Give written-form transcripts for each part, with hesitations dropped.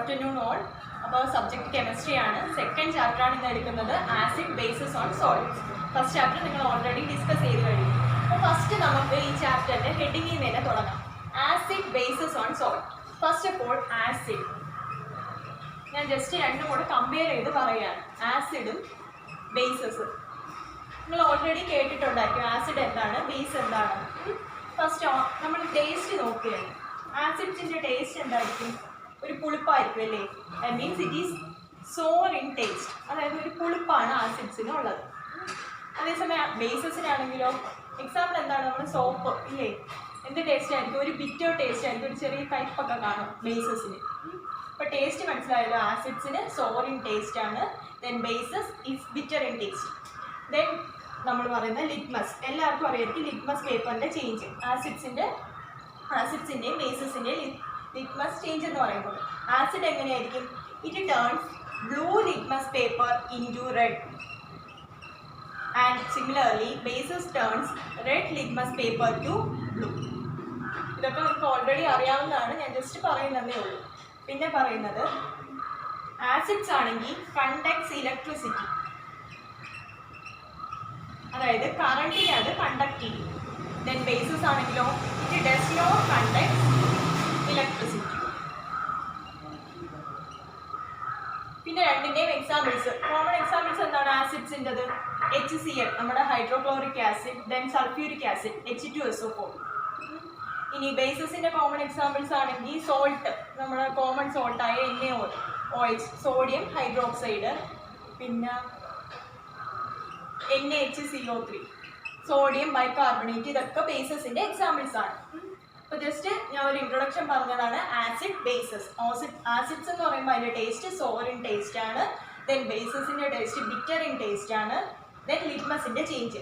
afternoon all. About subject chemistry ആണ്. Second chapter ആണ് ഇന്ന് എടുക്കുന്നത് acid bases on solids. First chapter നിങ്ങൾ already discuss ചെയ്തു കഴിഞ്ഞു. അപ്പോൾ ഫസ്റ്റ് നമുക്ക് ഈ ചാപ്റ്ററിന്റെ ഹെഡിങ്ങിൽ നിന്ന് തുടങ്ങാം. Acid bases on solid. First of all, acid. ഞാൻ ജസ്റ്റ് രണ്ടും കൂടെ കമ്പയർ ചെയ്ത് പറയുകയാണ്. ആസിഡും ബേസസും. നിങ്ങൾ ഓൾറെഡി കേട്ടിട്ടുണ്ടായിരിക്കും ആസിഡ് എന്താണ്, ബേസ് എന്താണ്. ഫസ്റ്റ് നമ്മൾ ടേസ്റ്റ് നോക്കുകയാണ്. ആസിഡ്സിൻ്റെ ടേസ്റ്റ് എന്തായിരിക്കും? ഒരു പുളിപ്പായിരിക്കും അല്ലേ? That means it is sour in taste. അതായത് ഒരു പുളിപ്പാണ് ആസിഡ്സിന് ഉള്ളത്. അതേസമയം ബേസസിനാണെങ്കിലോ എക്സാമ്പിൾ എന്താണ്? നമ്മൾ സോപ്പ് ഇല്ലേ, എന്ത് ടേസ്റ്റ് ആയിരിക്കും? ഒരു ബിറ്റർ ടേസ്റ്റ് ആയിരിക്കും, ഒരു ചെറിയ കയ്പൊക്കെ കാണും ബേസസിന്. അപ്പോൾ ടേസ്റ്റ് മനസ്സിലായല്ലോ. ആസിഡ്സിന് സോർ ഇൻ ടേസ്റ്റ് ആണ്. Then bases is bitter in taste. Then നമ്മൾ പറയുന്ന ലിറ്റ്മസ്, എല്ലാവർക്കും അറിയായിരിക്കും ലിറ്റ്മസ് പേപ്പറിൻ്റെ ചേഞ്ച്. ആസിഡ്സിൻ്റെയും ബേസസിൻ്റെയും ലിറ്റ്മസ് ചേഞ്ച് എന്ന് പറയുമ്പോൾ ആസിഡ് എങ്ങനെയായിരിക്കും? It turns blue litmus paper into red. And similarly bases turns red litmus paper to blue. ഇതൊക്കെ നിങ്ങൾക്ക് ഓൾറെഡി അറിയാവുന്നതാണ്, ഞാൻ ജസ്റ്റ് പറയുന്നതേ ഉള്ളൂ. പിന്നെ പറയുന്നത് ആസിഡ്സ് ആണെങ്കിൽ കണ്ടക്ട്സ് ഇലക്ട്രിസിറ്റി, അതായത് കറണ്ടിനെ അത് കണ്ടക്ട് ചെയ്യും. ദെൻ ബേസസ് ആണെങ്കിലോ it does not conduct electricity. പിന്നെ രണ്ടിൻ്റെയും എക്സാമ്പിൾസ്, കോമൺ എക്സാമ്പിൾസ് എന്താണ് ആസിഡ്സിൻ്റെത്? HCl, നമ്മുടെ hydrochloric acid. Then sulphuric acid, H2SO4. ഇനി ബേസസിൻ്റെ കോമൺ എക്സാമ്പിൾസ് ആണെങ്കിൽ സോൾട്ട്, നമ്മുടെ കോമൺ സോൾട്ടായ NaOH, സോഡിയം ഹൈഡ്രോക്സൈഡ്. പിന്നെ NaHCO3, സോഡിയം ബൈകാർബണേറ്റ്. ഇതൊക്കെ ബേസസിൻ്റെ എക്സാമ്പിൾസ് ആണ്. അപ്പോൾ ജസ്റ്റ് ഞാൻ ഒരു ഇൻട്രൊഡക്ഷൻ പറഞ്ഞതാണ് ആസിഡ് ബേസസ്. ആസിഡ്സ് എന്ന് പറയുമ്പോൾ അതിൻ്റെ ടേസ്റ്റ് സോർ ഇൻ ടേസ്റ്റ് ആണ്. ദെൻ ബേസസിൻ്റെ ടേസ്റ്റ് ബിറ്റർ ഇൻ ടേസ്റ്റ് ആണ്. ദെൻ ലിറ്റ്മസിൻ്റെ change,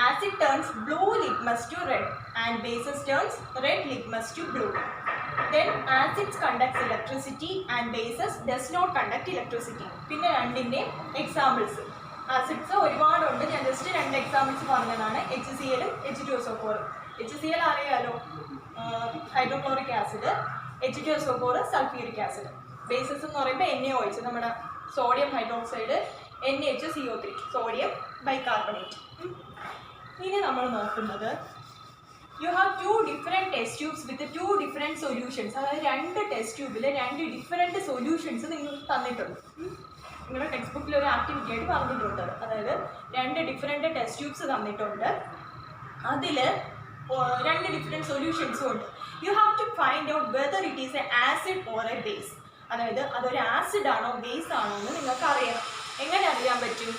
acid turns blue litmus to red and bases turns red litmus to blue. Then acids conducts electricity and bases does not conduct electricity. പിന്നെ രണ്ടിൻ്റെയും examples, acids ഒരുപാടുണ്ട്, ഞാൻ just രണ്ട് examples പറഞ്ഞതാണ്. HCl-ഉം H2SO4. HCl അറിയാലോ, hydrochloric acid. H2SO4 sulphuric acid. Bases എന്ന് പറയുമ്പോൾ NaOH, നമ്മുടെ sodium hydroxide. NaHCO3, sodium bicarbonate. ഇനി നമ്മൾ നോക്കുന്നത് you have 2 different test tubes with 2 different solutions. അതായത് രണ്ട് ടെസ്റ്റ് ട്യൂബിൽ 2 ഡിഫറെൻറ്റ് സൊല്യൂഷൻസ് നിങ്ങൾക്ക് തന്നിട്ടുണ്ട്. നിങ്ങളുടെ ടെക്സ്റ്റ് ബുക്കിൽ ഒരു ആക്ടിവിറ്റി ആയിട്ട് പറഞ്ഞിട്ടുണ്ട്. അതായത് 2 ഡിഫറെൻറ്റ് ടെസ്റ്റ് ട്യൂബ്സ് തന്നിട്ടുണ്ട്, അതിൽ 2 ഡിഫറെൻറ്റ് സൊല്യൂഷൻസും ഉണ്ട്. You have to find out whether it is a acid or a base. അതായത് അതൊരു ആസിഡ് ആണോ ബേസ് ആണോ എന്ന് നിങ്ങൾക്ക് അറിയണം. എങ്ങനെ അറിയാൻ പറ്റും?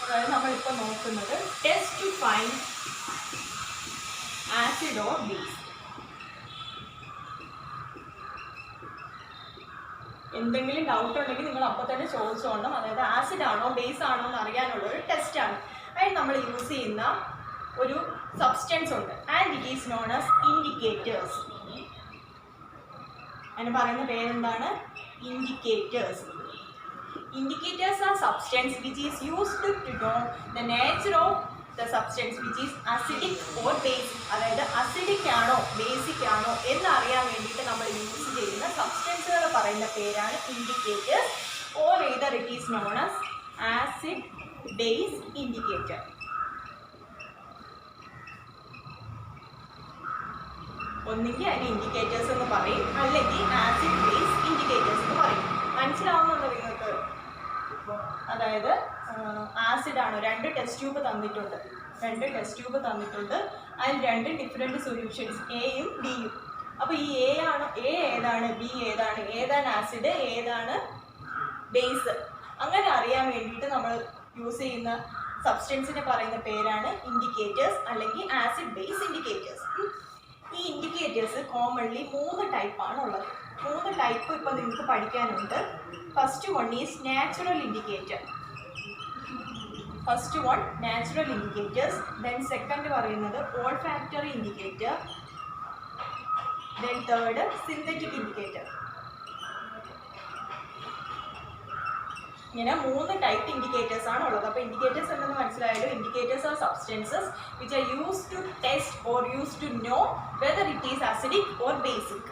അതായത് നമ്മളിപ്പോൾ നോക്കുന്നത് test to find acid or base. എന്തെങ്കിലും ഡൗട്ട് ഉണ്ടെങ്കിൽ നിങ്ങൾ അപ്പോൾ തന്നെ ചോദിച്ചോണം. അതായത് ആസിഡ് ആണോ ബേസ് ആണോ എന്ന് അറിയാനുള്ള ഒരു ടെസ്റ്റാണ്. അതിന് നമ്മൾ യൂസ് ചെയ്യുന്ന ഒരു സബ്സ്റ്റൻസ് ഉണ്ട്, and it is known as indicators. അതിന് പറയുന്ന പേരെന്താണ്? Indicators. Indicators are substance which is used to know the nature of the substance which is acidic or basic. അതായത് അസിഡിക് ആണോ ബേസിക് ആണോ എന്നറിയാൻ വേണ്ടിയിട്ട് നമ്മൾ യൂസ് ചെയ്യുന്ന സബ്സ്റ്റൻസുകൾ പറയുന്ന പേരാണ് indicators, or either it is known as acid base indicator. ഒന്നുകിൽ അതിന് ഇൻഡിക്കേറ്റേഴ്സ് എന്ന് പറയും, അല്ലെങ്കിൽ ആസിഡ് ബേസ് ഇൻഡിക്കേറ്റേഴ്സ് എന്ന് പറയും. മനസ്സിലാവുന്നുണ്ടോ നിങ്ങൾക്ക്? അതായത് ആസിഡാണോ, 2 ടെസ്റ്റ് ട്യൂബ് തന്നിട്ടുണ്ട്. 2 ടെസ്റ്റ് ട്യൂബ് തന്നിട്ടുണ്ട്, അതിൽ 2 ഡിഫറെൻറ്റ് സൊല്യൂഷൻസ്, എയും ബിയും. അപ്പോൾ ഈ എ ഏതാണ്, ബി ഏതാണ്, ഏതാണ് ആസിഡ് ഏതാണ് ബേസ്, അങ്ങനെ അറിയാൻ വേണ്ടിയിട്ട് നമ്മൾ യൂസ് ചെയ്യുന്ന സബ്സ്റ്റൻസിനെ പറയുന്ന പേരാണ് ഇൻഡിക്കേറ്റേഴ്സ്, അല്ലെങ്കിൽ ആസിഡ് ബേസ് ഇൻഡിക്കേറ്റേഴ്സ്. ഈ ഇൻഡിക്കേറ്റേഴ്സ് കോമൺലി 3 ടൈപ്പാണ് ഉള്ളത്. 3 ടൈപ്പ് ഇപ്പോൾ നിങ്ങൾക്ക് പഠിക്കാനുണ്ട്. First one is natural indicator. First one natural indicators. Then second പറയുന്നത് olfactory indicator. Then third synthetic indicator. ഇങ്ങനെ 3 ടൈപ്പ് ഇൻഡിക്കേറ്റേഴ്സ് ആണ് ഉള്ളത്. അപ്പോൾ ഇൻഡിക്കേറ്റേഴ്സ് എന്തെന്ന് മനസ്സിലായാലും, indicators are substances which are used to test or used to know whether it is acidic or basic.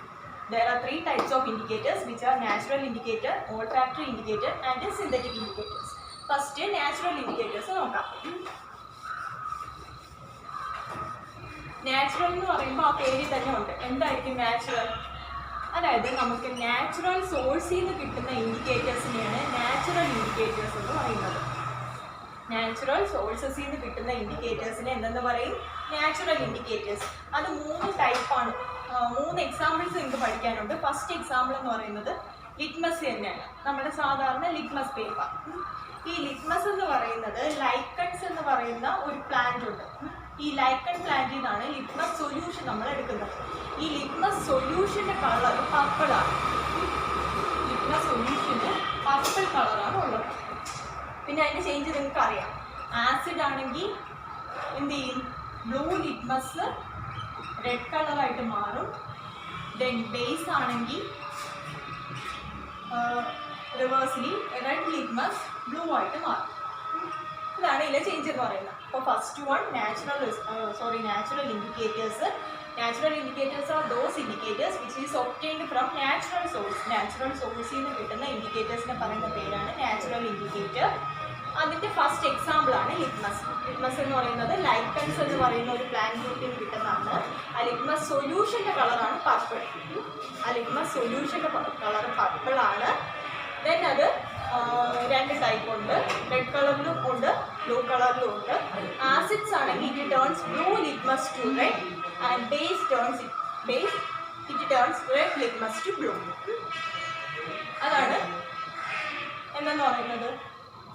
there are 3 types of indicators which are natural indicator, olfactory indicator and synthetic indicators. First natural indicators നോക്കാം. Natural എന്ന് പറയുമ്പോൾ ആ പേരിൽ തന്നെ ഉണ്ട്. എന്തായിരിക്കും natural? അതായത് നമുക്ക് നാച്ചുറൽ സോഴ്സിൽ നിന്ന് കിട്ടുന്ന ഇൻഡിക്കേറ്റേഴ്സിനെയാണ് നാച്ചുറൽ ഇൻഡിക്കേറ്റേഴ്സ് എന്ന് പറയുന്നത്. നാച്ചുറൽ സോഴ്സസിൽ നിന്ന് കിട്ടുന്ന ഇൻഡിക്കേറ്റേഴ്സിനെ എന്തെന്ന് പറയും? Natural indicators. അത് 3 ടൈപ്പാണ്. 3 എക്സാമ്പിൾസ് നിങ്ങൾക്ക് പഠിക്കാനുണ്ട്. ഫസ്റ്റ് എക്സാമ്പിൾ എന്ന് പറയുന്നത് ലിറ്റ്മസ് തന്നെയാണ്, നമ്മുടെ സാധാരണ ലിറ്റ്മസ് പേപ്പർ. ഈ ലിറ്റ്മസ് എന്ന് പറയുന്നത് ലൈക്കൺസ് എന്ന് പറയുന്ന ഒരു പ്ലാന്റ് ഉണ്ട്. ഈ ലൈക്കൺ പ്ലാന്റിൽ നിന്നാണ് ലിറ്റ്മസ് സൊല്യൂഷൻ നമ്മൾ എടുക്കുന്നത്. ഈ ലിറ്റ്മസ് സൊല്യൂഷൻ്റെ കളർ പർപ്പിളാണ്. ലിറ്റ്മസ് സൊല്യൂഷന് പർപ്പിൾ കളറാണ് ഉള്ളത്. പിന്നെ അതിൻ്റെ ചേഞ്ച് നിങ്ങൾക്ക് അറിയാം. ആസിഡ് ആണെങ്കിൽ എന്ത് ചെയ്യും? ബ്ലൂ ലിറ്റ്മസ് റെഡ് കളറായിട്ട് മാറും. ദെൻ ബേസ് ആണെങ്കിൽ റിവേഴ്സ്ലി റെഡ് ലിറ്റ്മസ് ബ്ലൂ ആയിട്ട് മാറും. ഇതാണ് ഇതിലെ ചേഞ്ച് എന്ന് പറയുന്നത്. അപ്പോൾ first one natural indicators. Natural indicators are those indicators which is obtained from natural source. Natural source നിന്ന് കിട്ടുന്ന ഇൻഡിക്കേറ്റേഴ്സിനെ പറയുന്ന പേരാണ് നാച്ചുറൽ ഇൻഡിക്കേറ്റർ. അതിൻ്റെ ഫസ്റ്റ് എക്സാമ്പിൾ ആണ് ലിറ്റ്മസ്. ലിറ്റ്മസ് എന്ന് പറയുന്നത് ലൈക്കൺസ് എന്ന് പറയുന്ന ഒരു പ്ലാന്റ് ഗ്രൂപ്പിൽ നിന്ന് കിട്ടുന്നതാണ്. ആ ലിറ്റ്മസ് സൊല്യൂഷൻ്റെ കളറാണ് പർപ്പിൾ. ആ ലിറ്റ്മസ് സൊല്യൂഷൻ്റെ കളർ പർപ്പിളാണ്. ദെൻ അത് 2 ടൈപ്പ് ഉണ്ട്. റെഡ് കളറിലും ഉണ്ട്, ബ്ലൂ കളറിലും ഉണ്ട്. ആസിഡ്സ് ആണെങ്കിൽ it turns blue litmus to red and base it turns red litmus to blue. അതാണ് എന്തെന്ന് പറയുന്നത്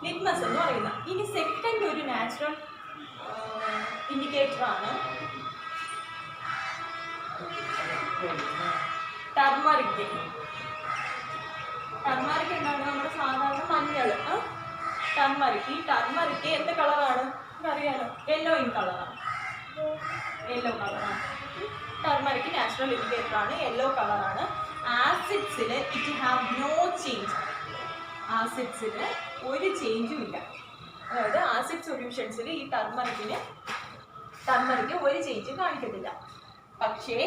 ലിറ്റ്മസ് എന്ന് പറയുന്നത്. ഇനി സെക്കൻഡ് ഒരു നാച്ചുറൽ ഇൻഡിക്കേറ്റർ ആണ് ടർമറിക്. ടർമറിക് എന്താണ്? നമ്മുടെ സാധാരണ മഞ്ഞൾ. ടർമറിക്. ഈ ടർമറിക് എന്ത് കളറാണ്? അറിയാലോ, യെല്ലോ ഇൻ കളറാണ്. യെല്ലോ കളറാണ്. ടർമറിക് നാച്ചുറൽ ഇൻഡിക്കേറ്റർ ആണ്, യെല്ലോ കളറാണ്. ആസിഡ്സിൽ ഇറ്റ് ഹാവ് നോ ചേഞ്ച്. ആസിഡ്സിൽ ഒരു ചേഞ്ചും ഇല്ല. അതായത് ആസിഡ് സൊല്യൂഷൻസിൽ ഈ ടർമറിക്ക് ഒരു ചേഞ്ച് കാണിക്കത്തില്ല. പക്ഷേ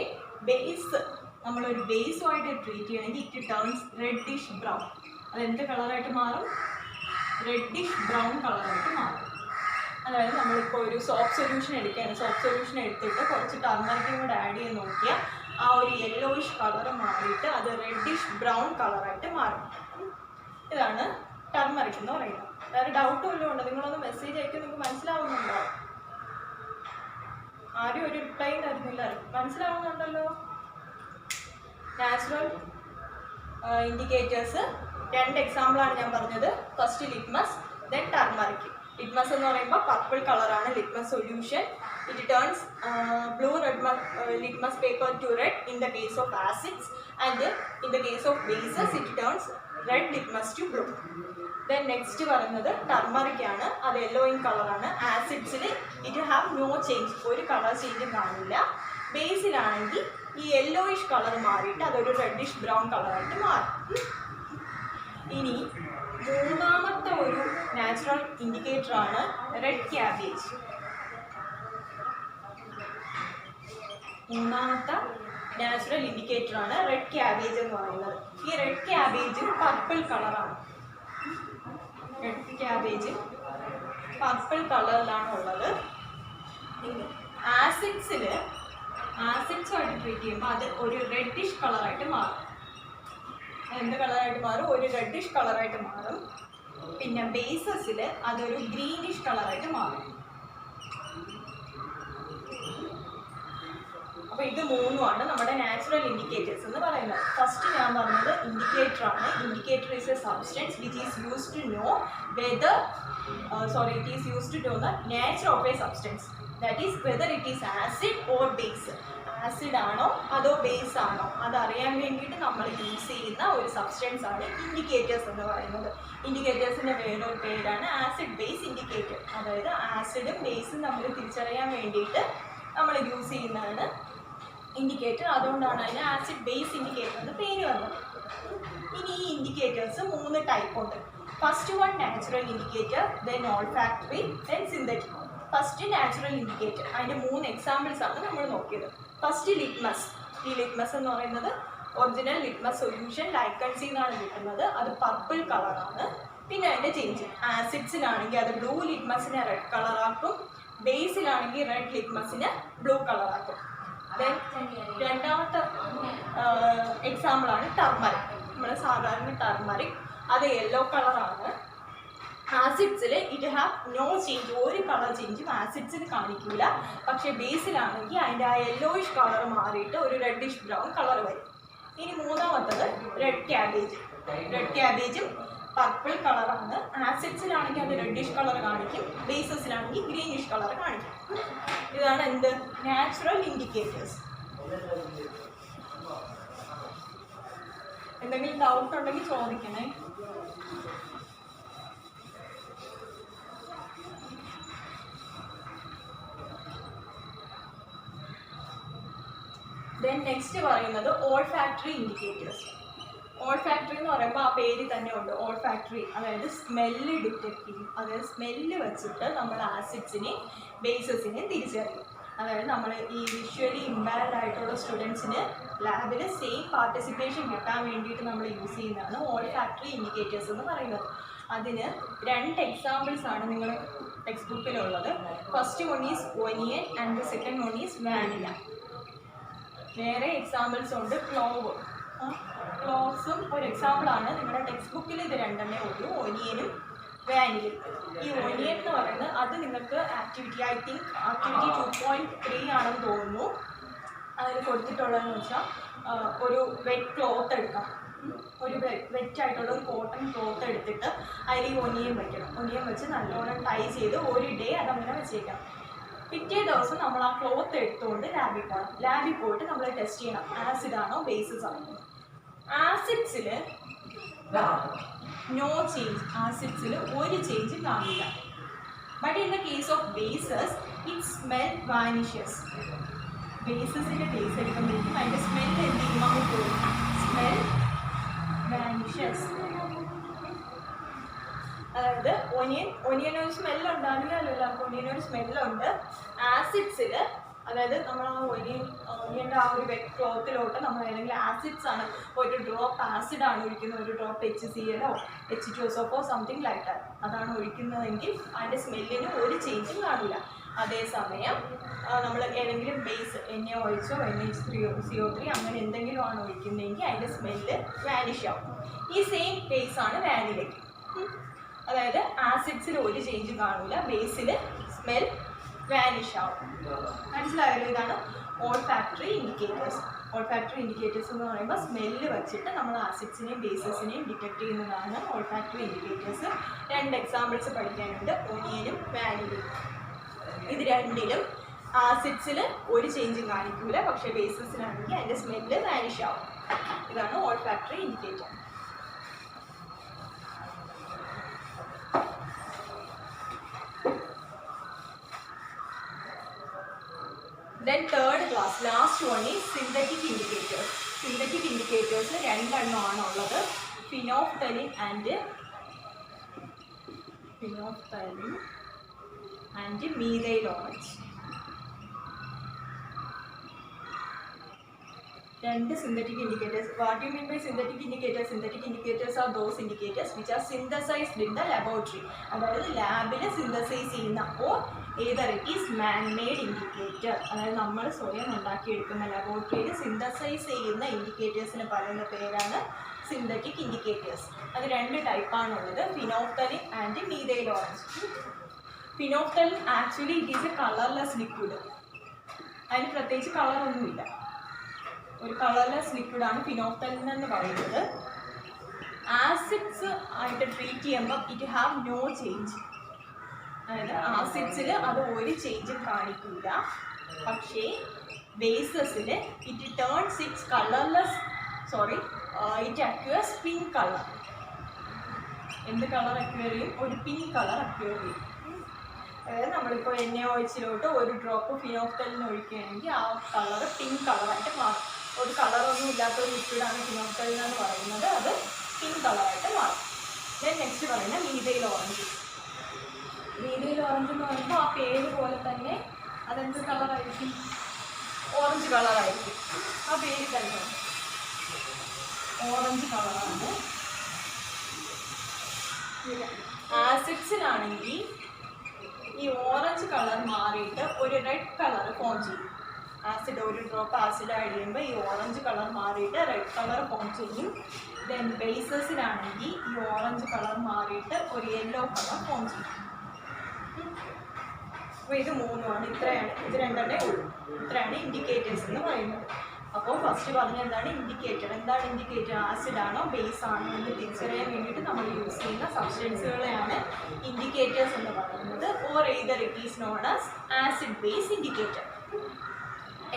ബേസ്, നമ്മളൊരു ബേസുമായിട്ട് ട്രീറ്റ് ചെയ്യണമെങ്കിൽ ഇറ്റ് ടേൺസ് റെഡിഷ് ബ്രൗൺ. അതെന്ത് കളറായിട്ട് മാറും? റെഡിഷ് ബ്രൗൺ കളറായിട്ട് മാറും. അതായത് നമ്മളിപ്പോൾ ഒരു സോപ്പ് സൊല്യൂഷൻ എടുക്കുകയാണ്. സോപ്പ് സൊല്യൂഷൻ എടുത്തിട്ട് കുറച്ച് ടർമറിക്കും കൂടെ ആഡ് ചെയ്ത് നോക്കിയാൽ ആ ഒരു യെല്ലോയിഷ് കളർ മാറിയിട്ട് അത് റെഡിഷ് ബ്രൗൺ കളറായിട്ട് മാറും. ഇതാണ് ടർമറിക് എന്ന് പറയുന്നത്. വേറെ ഡൗട്ട് വല്ലതും ഉണ്ടോ? നിങ്ങളൊന്ന് മെസ്സേജ് അയക്കാൻ നിങ്ങൾക്ക് മനസ്സിലാവുന്നുണ്ടോ? ആരും ഒരു റിപ്ലൈ തരുന്നില്ല. മനസ്സിലാവുന്നുണ്ടല്ലോ? നാച്ചുറൽ ഇൻഡിക്കേറ്റേഴ്സ് 2 എക്സാമ്പിളാണ് ഞാൻ പറഞ്ഞത്. First litmus, then turmeric. Litmus എന്ന് പറയുമ്പോൾ പർപ്പിൾ കളറാണ് litmus solution. It turns blue litmus paper to red in the case of acids and in the case of bases it turns red litmus to blue. Then next പറയുന്നത് turmeric ആണ്. അത് yellow in കളറാണ്. ആസിഡ്സിൽ it have no change, ഒരു colour ചേഞ്ചും കാണില്ല. ബേസിലാണെങ്കിൽ ഈ യെല്ലോയിഷ് കളർ മാറിയിട്ട് അതൊരു റെഡിഷ് ബ്രൗൺ കളറായിട്ട് മാറും. ഇനി മൂന്നാമത്തെ ഒരു നാച്ചുറൽ ഇൻഡിക്കേറ്റർ ആണ് റെഡ് ക്യാബേജ്. മൂന്നാമത്തെ നാച്ചുറൽ ഇൻഡിക്കേറ്റർ ആണ് റെഡ് ക്യാബേജ് എന്ന് പറയുന്നത്. ഈ റെഡ് ക്യാബേജ് പർപ്പിൾ കളറാണ്. റെഡ് ക്യാബേജ് പർപ്പിൾ കളറിലാണ് ഉള്ളത്. ആസിഡ്സുമായിട്ട് ട്രീറ്റ് ചെയ്യുമ്പോൾ അത് ഒരു റെഡിഷ് കളറായിട്ട് മാറും. എന്ത് കളറായിട്ട് മാറും? ഒരു റെഡിഷ് കളറായിട്ട് മാറും. പിന്നെ ബേസസിൽ അതൊരു ഗ്രീനിഷ് കളറായിട്ട് മാറും. അപ്പോൾ ഇത് മൂന്നുമാണ് നമ്മുടെ നാച്ചുറൽ ഇൻഡിക്കേറ്റേഴ്സ് എന്ന് പറയുന്നത്. ഫസ്റ്റ് ഞാൻ പറഞ്ഞത് ഇൻഡിക്കേറ്റർ ആണ്. Indicator is a substance which is use to know whether it is use to know the nature of a substance. That is whether it is acid or base. Acid ആണോ അതോ base ആണോ അതറിയാൻ വേണ്ടിയിട്ട് നമ്മൾ use ചെയ്യുന്ന ഒരു substance ആണ് indicators എന്ന് പറയുന്നത്. ഇൻഡിക്കേറ്റേഴ്സിൻ്റെ വേറൊരു പേരാണ് ആസിഡ് ബേസ് ഇൻഡിക്കേറ്റർ. അതായത് ആസിഡും ബേസും നമ്മൾ തിരിച്ചറിയാൻ വേണ്ടിയിട്ട് നമ്മൾ യൂസ് ചെയ്യുന്നതാണ് ഇൻഡിക്കേറ്റർ. അതുകൊണ്ടാണ് അതിന് ആസിഡ് ബേസ് ഇൻഡിക്കേറ്റർ എന്ന് പേര് വന്നത്. ഇനി ഈ ഇൻഡിക്കേറ്റേഴ്സ് 3 ടൈപ്പ് ഉണ്ട്. First one natural indicator, then olfactory, then synthetic. First natural indicator, അതിൻ്റെ 3 എക്സാമ്പിൾസ് ആണ് നമ്മൾ നോക്കിയത്. First litmus. ഈ ലിറ്റ്മസ് എന്ന് പറയുന്നത് ഒറിജിനൽ ലിറ്റ്മസ് സൊല്യൂഷൻ ലൈക്കൺസിൽ നിന്നാണ് കിട്ടുന്നത്, അത് പർപ്പിൾ കളറാണ്. പിന്നെ അതിൻ്റെ ചേഞ്ച് ആസിഡ്സിലാണെങ്കിൽ അത് ബ്ലൂ ലിറ്റ്മസിനെ റെഡ് കളറാക്കും, ബേസിലാണെങ്കിൽ റെഡ് ലിറ്റ്മസിനെ ബ്ലൂ കളറാക്കും. ദെൻ രണ്ടാമത്തെ എക്സാമ്പിളാണ് ടർമറിക്. നമ്മുടെ സാധാരണ ടർമറിക് അത് യെല്ലോ കളറാണ്. ആസിഡ്സിൽ ഇറ്റ് ഹാവ് നോ ചേഞ്ച്, ഒരു കളർ ചേഞ്ചും ആസിഡ്സിൽ കാണിക്കില്ല. പക്ഷേ ബേസിലാണെങ്കിൽ അതിൻ്റെ ആ യെല്ലോയിഷ് കളർ മാറിയിട്ട് ഒരു റെഡിഷ് ബ്രൗൺ കളർ വരും. ഇനി മൂന്നാമത്തത് റെഡ് ക്യാബേജ്. റെഡ് ക്യാബേജും പർപ്പിൾ കളറാണ്. ആസിഡ്സിലാണെങ്കിൽ അത് റെഡിഷ് കളർ കാണിക്കും, ബേസസിലാണെങ്കിൽ ഗ്രീനിഷ് കളർ കാണിക്കും. ഇതാണ് എന്ത് നാച്ചുറൽ ഇൻഡിക്കേറ്റേഴ്സ്. എന്തെങ്കിലും ഡൗട്ട് ഉണ്ടെങ്കിൽ ചോദിക്കണേ. ദെൻ നെക്സ്റ്റ് പറയുന്നത് ഓൾഫാക്ടറി ഇൻഡിക്കേറ്റേഴ്സ്. ഓൾഫാക്ടറി എന്ന് പറയുമ്പോൾ ആ പേര് തന്നെ ഉണ്ട്, ഓൾഫാക്ടറി. അതായത് സ്മെല്ല് ഡിറ്റക്ട് ചെയ്യും. അതായത് സ്മെല്ല് വെച്ചിട്ട് നമ്മൾ ആസിഡ്സിനെ ബേസസിനെ തിരിച്ചറിയും. അതായത് നമ്മൾ ഈ വിഷ്വലി ഇംബാലൻഡ് ആയിട്ടുള്ള സ്റ്റുഡൻസിന് ലാബിൽ സെയിം പാർട്ടിസിപ്പേഷൻ കിട്ടാൻ വേണ്ടിയിട്ട് നമ്മൾ യൂസ് ചെയ്യുന്നതാണ് ഓൾഫാക്ടറി ഇൻഡിക്കേറ്റേഴ്സ് എന്ന് പറയുന്നത്. അതിന് 2 എക്സാമ്പിൾസ് ആണ് നിങ്ങൾ ടെക്സ്റ്റ് ബുക്കിലുള്ളത്. First one is onion and the second one is vanilla. വേറെ എക്സാമ്പിൾസ് ഉണ്ട്. ക്ലോവ്സും ഒരു എക്സാമ്പിളാണ്. നിങ്ങളുടെ ടെക്സ്റ്റ് ബുക്കിൽ ഇത് 2 ഉള്ളൂ, ഒനിയനും വാനിലയും. ഈ ഒനിയൻ എന്ന് പറയുന്നത് അത് നിങ്ങൾക്ക് ആക്ടിവിറ്റി, ഐ തിങ്ക് ആക്ടിവിറ്റി 2.3 ആണെന്ന് തോന്നുന്നു. അതിൽ കൊടുത്തിട്ടുള്ളതെന്ന് വെച്ചാൽ ഒരു വെറ്റ് ക്ലോത്ത് എടുക്കാം. ഒരു വെറ്റായിട്ടുള്ള ഒരു കോട്ടൺ ക്ലോത്ത് എടുത്തിട്ട് അതിൽ ഈ ഒനിയൻ വയ്ക്കണം. ഒനിയൻ വെച്ച് നല്ലോണം ടൈ ചെയ്ത് ഒരു ഡേ അതങ്ങനെ വെച്ചേക്കാം. പിറ്റേ ദിവസം നമ്മൾ ആ ക്ലോത്ത് എടുത്തുകൊണ്ട് ലാബിൽ പോകണം. ലാബിൽ പോയിട്ട് നമ്മൾ ടെസ്റ്റ് ചെയ്യണം ആസിഡാണോ ബേസിസ് ആണോ. ആസിഡ്സിൽ നോ ചേഞ്ച്, ആസിഡ്സിൽ ഒരു ചേഞ്ചും കാണില്ല. But in the case of bases it smell vanishes. ബേസസിൻ്റെ ബേസ് എടുക്കുമ്പോഴേക്കും അതിൻ്റെ സ്മെൽ എന്ത് ചെയ്യും, അങ്ങ് പോകും. Smell vanishes. അതായത് ഒനിയൻ ഒരു സ്മെല്ല് ഉണ്ടാവില്ലല്ലോ, ഒനിയൻ ഒരു സ്മെല്ലുണ്ട്. ആസിഡ്സിൽ അതായത് നമ്മൾ ആ ഒനിയൻ്റെ ആ ഒരു വെറ്റ് ക്ലോത്തിലോട്ട് നമ്മൾ ഏതെങ്കിലും ആസിഡ്സ് ആണ്, ഒരു ഡ്രോപ്പ് ആസിഡാണ് ഒഴിക്കുന്നത്, ഒരു drop HCl H2SO something like that, അതാണ് ഒഴിക്കുന്നതെങ്കിൽ അതിൻ്റെ സ്മെല്ലിന് ഒരു ചേഞ്ചും കാണില്ല. അതേസമയം നമ്മൾ ഏതെങ്കിലും ബേസ് NaOHO NH3CO3 അങ്ങനെ എന്തെങ്കിലും ആണ് ഒഴിക്കുന്നതെങ്കിൽ അതിൻ്റെ സ്മെല്ല് വാനിഷ് ആവും. ഈ സെയിം ബേസാണ് വാനിലയ്ക്ക്. അതായത് ആസിഡ്സിൽ ഒരു ചേഞ്ച് കാണില്ല, ബേസിൽ സ്മെൽ വാനിഷ് ആവും. മനസ്സിലായല്ലോ? ഇതാണ് ഓൾഫാക്ടറി ഇൻഡിക്കേറ്റേഴ്സ്. ഓൾഫാക്ടറി ഇൻഡിക്കേറ്റേഴ്സ് എന്ന് പറയുമ്പോൾ സ്മെല്ല് വെച്ചിട്ട് നമ്മൾ ആസിഡ്സിനെയും ബേസസിനെയും ഡിറ്റക്ട് ചെയ്യുന്നതാണ് ഓൾഫാക്ടറി ഇൻഡിക്കേറ്റേഴ്സ്. 2 എക്സാമ്പിൾസ് പഠിക്കാനുണ്ട്, ഒനിയനും വാനിലയും. ഇത് രണ്ടിലും ആസിഡ്സിൽ ഒരു ചേഞ്ചും കാണിക്കില്ല, പക്ഷേ ബേസസിലാണെങ്കിൽ അതിൻ്റെ സ്മെല്ല് വാനിഷ് ആവും. ഇതാണ് olfactory indicator. Then third class, last one is synthetic indicators. Synthetic indicators 2 ആണുള്ളത്, phenolphthalein and methyl orange. 2 synthetic indicators. What do you mean by synthetic indicators? Synthetic indicators are those indicators which are synthesized in the laboratory. അതായത് ലാബിൽ synthesise ചെയ്യുന്ന, or either it is man-made indicator. അതായത് നമ്മൾ സ്വയം ഉണ്ടാക്കിയെടുക്കുന്ന ലബോറട്ടറിയിൽ synthesise ചെയ്യുന്ന ഇൻഡിക്കേറ്റേഴ്സിന് പറയുന്ന പേരാണ് സിന്തറ്റിക് ഇൻഡിക്കേറ്റേഴ്സ്. അത് 2 ടൈപ്പാണുള്ളത്, phenolphthalein and methyl orange. Phenolphthalein actually it is A colourless liquid. അതിന് പ്രത്യേകിച്ച് കളറൊന്നുമില്ല, ഒരു കളർലെസ് ലിക്വിഡാണ് phenolphthalein എന്ന് പറയുന്നത്. ആസിഡ്സ് ആയിട്ട് ട്രീറ്റ് ചെയ്യുമ്പോൾ ഇറ്റ് ഹാവ് നോ ചേഞ്ച്. അതായത് ആസിഡ്സിൽ അത് ഒരു ചേഞ്ചും കാണിക്കില്ല, പക്ഷേ ബേസസിൽ it turns its colourless, it occurs pink colour. എന്ത് കളർ അക്യൂർ ചെയ്യും? ഒരു പിങ്ക് കളർ അക്യൂർ ചെയ്യും. അതായത് നമ്മളിപ്പോൾ NaOHലോട്ട് ഒരു ഡ്രോപ്പ് phenolphthalein ഒഴിക്കുകയാണെങ്കിൽ ആ കളർ പിങ്ക് കളറായിട്ട് മാറും. ഒരു കളറൊന്നും ഇല്ലാത്ത ഒരു ലിക്വിഡാണ് phenolphthalein എന്ന് പറയുന്നത്, അത് പിങ്ക് കളറായിട്ട് മാറും. ദെൻ നെക്സ്റ്റ് പറയുന്നത് methyl orange. methyl orange എന്ന് പറയുമ്പോൾ ആ പേര് പോലെ തന്നെ അതെന്ത് കളറായിരിക്കും? ഓറഞ്ച് കളറായിരിക്കും, ആ പേര് തന്നെ. ഓറഞ്ച് കളറാണ്. ആസിഡ്സിലാണെങ്കിൽ ഈ ഓറഞ്ച് കളർ മാറിയിട്ട് ഒരു റെഡ് കളർ ഫോം ചെയ്യും. ആസിഡ് ഒരു ഡ്രോപ്പ് ആസിഡ് ആഡ് ചെയ്യുമ്പോൾ ഈ ഓറഞ്ച് കളർ മാറിയിട്ട് റെഡ് കളർ ഫോം ചെയ്യും. ദെൻ ബേസസിലാണെങ്കിൽ ഈ ഓറഞ്ച് കളർ മാറിയിട്ട് ഒരു യെല്ലോ കളർ ഫോം ചെയ്യും. അപ്പോൾ ഇത് മൂന്നുമാണ്. ഇത് രണ്ടെണ്ണേ ഉള്ളൂ. ഇത്രയാണ് ഇൻഡിക്കേറ്റേഴ്സ് എന്ന് പറയുന്നത്. അപ്പോൾ ഫസ്റ്റ് പറഞ്ഞ എന്താണ് ഇൻഡിക്കേറ്റർ? എന്താണ് ഇൻഡിക്കേറ്റർ? ആസിഡ് ആണോ ബേസ് ആണോ എന്ന് തിരിച്ചറിയാൻ വേണ്ടിയിട്ട് നമ്മൾ യൂസ് ചെയ്യുന്ന സബ്സ്റ്റൻസുകളെയാണ് ഇൻഡിക്കേറ്റേഴ്സ് എന്ന് പറയുന്നത്. Or either it is known as acid base indicator.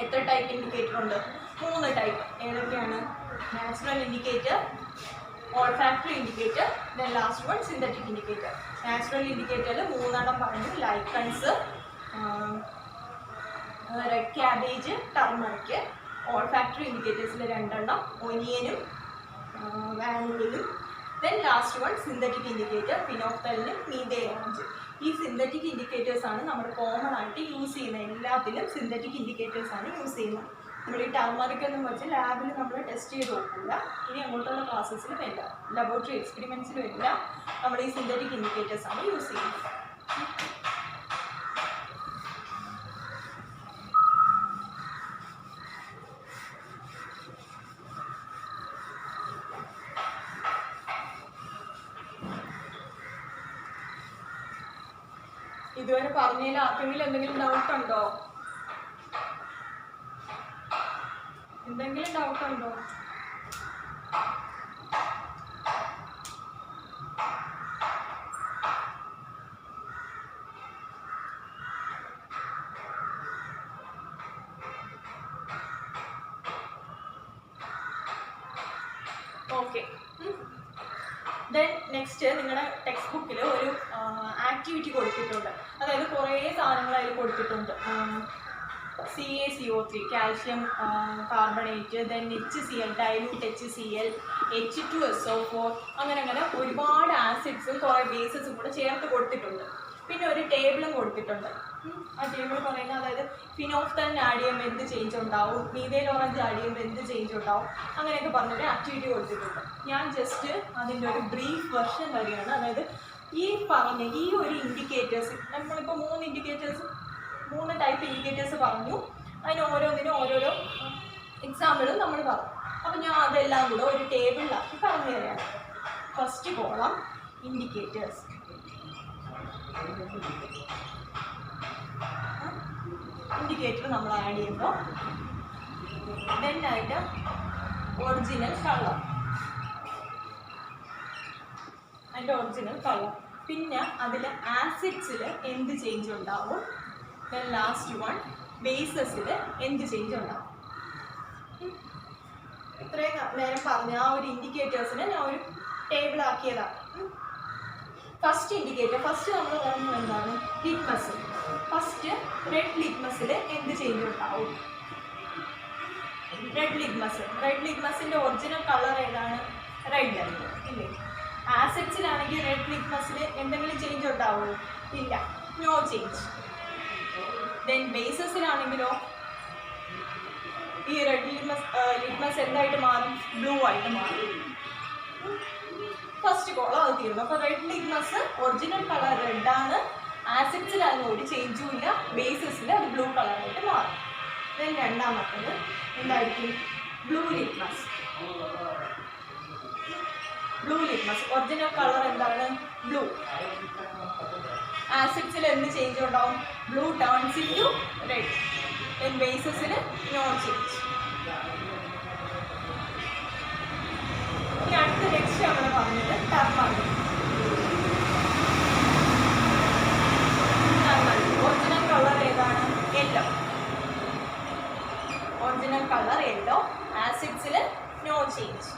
എത്ര ടൈപ്പ് ഇൻഡിക്കേറ്റർ ഉണ്ട്? 3 ടൈപ്പ്. ഏതൊക്കെയാണ്? Natural indicator, olfactory indicator, then last one synthetic indicator. Natural ഇൻഡിക്കേറ്ററിൽ 3 പറഞ്ഞു. Lichens, red cabbage, turmeric. Olfactory ഇൻഡിക്കേറ്റേഴ്സിൽ 2 ഒനിയനും വാനിലയും. Then last one synthetic indicator, ഫിനോഫ്തലിനും methyl orange. ഈ സിന്തറ്റിക് ഇൻഡിക്കേറ്റേഴ്സാണ് നമ്മൾ കോമൺ ആയിട്ട് യൂസ് ചെയ്യുന്നത്. എല്ലാത്തിലും സിന്തറ്റിക് ഇൻഡിക്കേറ്റേഴ്സാണ് യൂസ് ചെയ്യുന്നത്. നമ്മൾ ഈ ടർമറിക് എന്ന് വെച്ചാൽ ലാബിൽ നമ്മൾ ടെസ്റ്റ് ചെയ്ത് നോക്കില്ല. ഇനി അങ്ങോട്ടുള്ള ക്ലാസ്സസിലും എല്ലാം ലബോറട്ടറി എക്സ്പെരിമെൻറ്റ്സിലും എല്ലാം നമ്മൾ ഈ സിന്തറ്റിക് ഇൻഡിക്കേറ്റേഴ്സാണ് യൂസ് ചെയ്യുന്നത്. ഇതുവരെ പറഞ്ഞതിൽ ആർക്കെങ്കിലും എന്തെങ്കിലും ഡൗട്ട് ഉണ്ടോ? എന്തെങ്കിലും ഡൗട്ട് ഉണ്ടോ? ഓക്കെ. ദെൻ നെക്സ്റ്റ് നിങ്ങളുടെ ടെക്സ്റ്റ് ബുക്കിൽ ഒരു ആക്ടിവിറ്റി കൊടുത്തിട്ടുണ്ട്. അതായത് കുറേ സാധനങ്ങൾ അതിൽ കൊടുത്തിട്ടുണ്ട്. CaCO3, calcium carbonate, then HCl, dilute HCl, H2SO4, അങ്ങനെ ഒരുപാട് ആസിഡ്സും കുറേ ബേസസും കൂടെ ചേർത്ത് കൊടുത്തിട്ടുണ്ട്. പിന്നെ ഒരു ടേബിളും കൊടുത്തിട്ടുണ്ട്. ആ ടേബിൾ പറയുന്നത് അതായത് ഫിനോഫ്തലിൻ ആഡ് ചെയ്യുമ്പോൾ എന്ത് ചേഞ്ച് ഉണ്ടാവും, മീഥൈൽ ഓറഞ്ച് ആഡ് ചെയ്യുമ്പോൾ എന്ത് ചേഞ്ച് ഉണ്ടാവും, അങ്ങനെയൊക്കെ പറഞ്ഞൊരു ആക്ടിവിറ്റി കൊടുത്തിട്ടുണ്ട്. ഞാൻ ജസ്റ്റ് അതിൻ്റെ ഒരു ബ്രീഫ് വെർഷൻ വരികയാണ്. അതായത് ഈ പറഞ്ഞ ഈ ഒരു ഇൻഡിക്കേറ്റേഴ്സ്, നമ്മളിപ്പോൾ 3 ടൈപ്പ് ഇൻഡിക്കേറ്റേഴ്സ് പറഞ്ഞു. അതിന് ഓരോന്നിനും ഓരോരോ എക്സാമ്പിളും നമ്മൾ പറഞ്ഞു. അപ്പം ഞാൻ അതെല്ലാം കൂടെ ഒരു ടേബിളിലാക്കി പറഞ്ഞു തരാം. First column indicators. ഇൻഡിക്കേറ്റർ നമ്മൾ ആഡ് ചെയ്യുമ്പോൾ ദെൻ ആയിട്ട് ഒറിജിനൽ കളർ, അതിൻ്റെ ഒറിജിനൽ കളർ. പിന്നെ അതിൽ ആസിഡ്സിൽ എന്ത് ചേഞ്ച് ഉണ്ടാവും. ദെൻ ലാസ്റ്റ് വൺ ബേസസിൽ എന്ത് ചേഞ്ച് ഉണ്ടാവും. ഇത്രയും നേരം പറഞ്ഞ ആ ഒരു ഇൻഡിക്കേറ്റേഴ്സിനെ ഞാൻ ഒരു ടേബിളാക്കിയതാണ്. ഫസ്റ്റ് ഇൻഡിക്കേറ്റർ, ഫസ്റ്റ് നമ്മൾ പറയുന്നത് എന്താണ്? ലിറ്റ്മസ്. ഫസ്റ്റ് റെഡ് ലിറ്റ്മസിൽ എന്ത് ചേഞ്ച് ഉണ്ടാവും? റെഡ് ലിറ്റ്മസിൻ്റെ ഒറിജിനൽ കളർ ഏതാണ്? റെഡ് ഇല്ലേ? ആസിഡ്സിലാണെങ്കിൽ റെഡ് ലിറ്റ്മസിൽ എന്തെങ്കിലും ചേഞ്ച് ഉണ്ടാവുമോ? ഇല്ല, നോ ചേഞ്ച്. ദെൻ ബേസസിലാണെങ്കിലോ ഈ റെഡ് ലിറ്റ്മസ് എന്തായിട്ട് മാറും? ബ്ലൂ ആയിട്ട് മാറും. ഫസ്റ്റ് കോളം അത് തീർന്നു. അപ്പോൾ റെഡ് ലിറ്റ്മസ് ഒറിജിനൽ കളർ റെഡാണ്, ആസിഡ്സിലാണെങ്കിൽ ഒരു ചേഞ്ചും ഇല്ല, ബേസസിൽ അത് ബ്ലൂ കളറായിട്ട് മാറും. ദെൻ രണ്ടാമത്തത് എന്തായിരിക്കും? Blue litmus. ഒറിജിനൽ കളർ എന്താണ്? ബ്ലൂ. ആസിഡ്സിൽ എന്ത് ചേഞ്ച് ഉണ്ടാവും? Blue turns into red. Then ബേസസിൽ നോ ചേഞ്ച്. ഇനി അടുത്ത നെക്സ്റ്റ് നമ്മൾ പറഞ്ഞത് ടർമറിക്. ഒറിജിനൽ കളർ ഏതാണ്? യെല്ലോ. ഒറിജിനൽ കളർ യെല്ലോ, ആസിഡ്സിൽ നോ ചേഞ്ച്.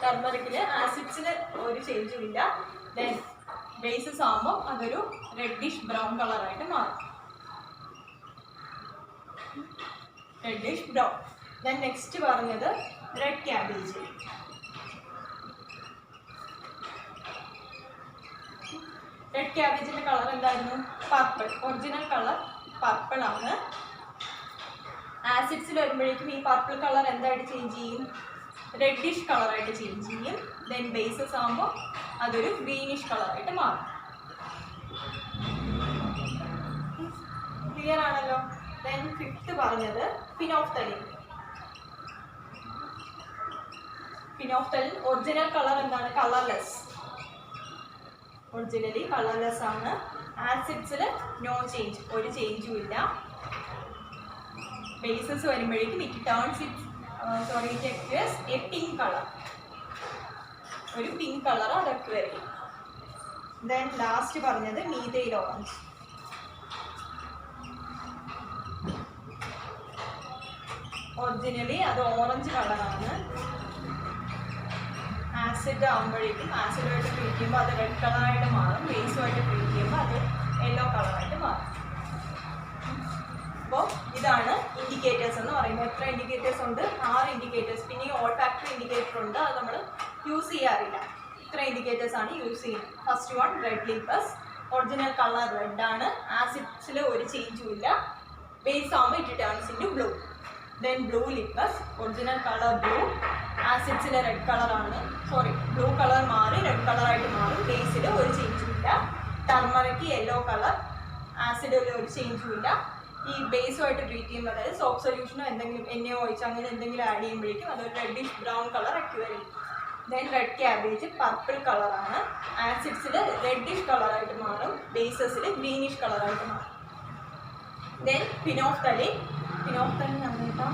ടർമറിക്കിൽ ആസിഡ്സിൽ ഒരു ചേഞ്ചും ഇല്ല. ദെൻ ബേസസ് ആകുമ്പോൾ അതൊരു റെഡിഷ് ബ്രൗൺ കളറായിട്ട് മാറും. Reddish brown. ദെൻ നെക്സ്റ്റ് പറഞ്ഞത് റെഡ് ക്യാബേജ്. റെഡ് ക്യാബേജിൻ്റെ കളർ എന്തായിരുന്നു? പർപ്പിൾ. ഒറിജിനൽ കളർ പർപ്പിൾ ആണ്. ആസിഡ്സിൽ വരുമ്പോഴേക്കും ഈ പർപ്പിൾ കളർ എന്തായിട്ട് ചേഞ്ച് ചെയ്യും? റെഡിഷ് കളറായിട്ട് ചേഞ്ച് ചെയ്യും. ദെൻ ബേസസ് ആകുമ്പോൾ അതൊരു ഗ്രീനിഷ് കളറായിട്ട് മാറും. ക്ലിയർ ആണല്ലോ? ദെൻ ഫിഫ്ത്ത് പറഞ്ഞത് ഫിനോഫ്തലിൻ. ഫിനോഫ്തലിൻ ഒറിജിനൽ കളർ എന്താണ്? കളർലെസ്. ഒറിജിനലി കളർലെസ് ആണ്. ആസിഡ്സിൽ നോ ചേഞ്ച്, ഒരു ചേഞ്ചും ഇല്ല. ബേസസ് വരുമ്പോഴേക്കും it turns it acquires A pink colour, ഒരു പിങ്ക് കളർ അത് അക്വയർ ചെയ്യും. ദെൻ ലാസ്റ്റ് പറഞ്ഞത് മീഥൈൽ ഓറഞ്ച്. ഒറിജിനലി അത് ഓറഞ്ച് കളറാണ്. ആസിഡ് ആകുമ്പോഴേക്കും ആസിഡുമായിട്ട് ട്രീറ്റ് ചെയ്യുമ്പോൾ അത് റെഡ് കളറായിട്ട് മാറും. ബേസുമായിട്ട് ട്രീറ്റ് ചെയ്യുമ്പോൾ അത് യെല്ലോ കളറായിട്ട് മാറും. അപ്പോൾ ഇതാണ് ഇൻഡിക്കേറ്റേഴ്സ് എന്ന് പറയുമ്പോൾ. എത്ര ഇൻഡിക്കേറ്റേഴ്സ് ഉണ്ട്? 6 ഇൻഡിക്കേറ്റേഴ്സ്. പിന്നെ ഈ ഓൾ ഫാക്ടർ ഇൻഡിക്കേറ്റർ ഉണ്ട്, അത് നമ്മൾ യൂസ് ചെയ്യാറില്ല. ഇത്ര ഇൻഡിക്കേറ്റേഴ്സ് ആണ് യൂസ് ചെയ്യുന്നത്. First one red litmus. Original colour red ആണ്. ആസിഡ്സിൽ ഒരു ചേഞ്ചും ഇല്ല. ബേസ് ആകുമ്പോൾ it turns into blue. Then blue litmus. Original colour blue, ആസിഡ്സിൽ റെഡ് കളറാണ്. ബ്ലൂ കളർ മാറി റെഡ് കളറായിട്ട് മാറും. ബേസിൽ ഒരു ചേഞ്ചും ഇല്ല. ടർമറിക്ക് യെല്ലോ കളർ, ആസിഡിൽ ഒരു ചേഞ്ചും ഇല്ല. ഈ ബേസുമായിട്ട് ട്രീറ്റ് ചെയ്യുമ്പോൾ, അതായത് സോപ്പ് സൊല്യൂഷനോ എന്തെങ്കിലും എണ്ണയോ ഒഴിച്ച് അങ്ങനെ എന്തെങ്കിലും ആഡ് ചെയ്യുമ്പോഴേക്കും അതൊരു റെഡിഷ് ബ്രൗൺ കളർ അക്വയർ ചെയ്യും. ദെൻ റെഡ് ക്യാബേജ് പർപ്പിൾ കളറാണ്. ആസിഡ്സിൽ റെഡിഷ് കളറായിട്ട് മാറും. ബേസസിൽ ഗ്രീനിഷ് കളറായിട്ട് മാറും. Then phenolphthalein. ഫിനോഫ്തലിൻ നമ്മളിപ്പം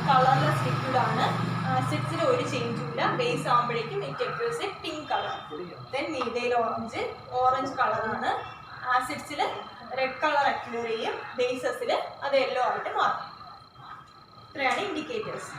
കളർലെസ് ലിക്വിഡാണ്. ആസിഡ്സിൽ ഒരു ചേഞ്ചും ഇല്ല. ബേസ് ആകുമ്പോഴേക്കും it acquires A pink colour. Then methyl orange. Orange കളറാണ്. ആസിഡ്സിൽ റെഡ് കളർ അക്വയർ ചെയ്യും. ബേസസിൽ അത് യെല്ലോ ആയിട്ട് മാറും. ഇത്രയാണ് ഇൻഡിക്കേറ്റേഴ്സ്.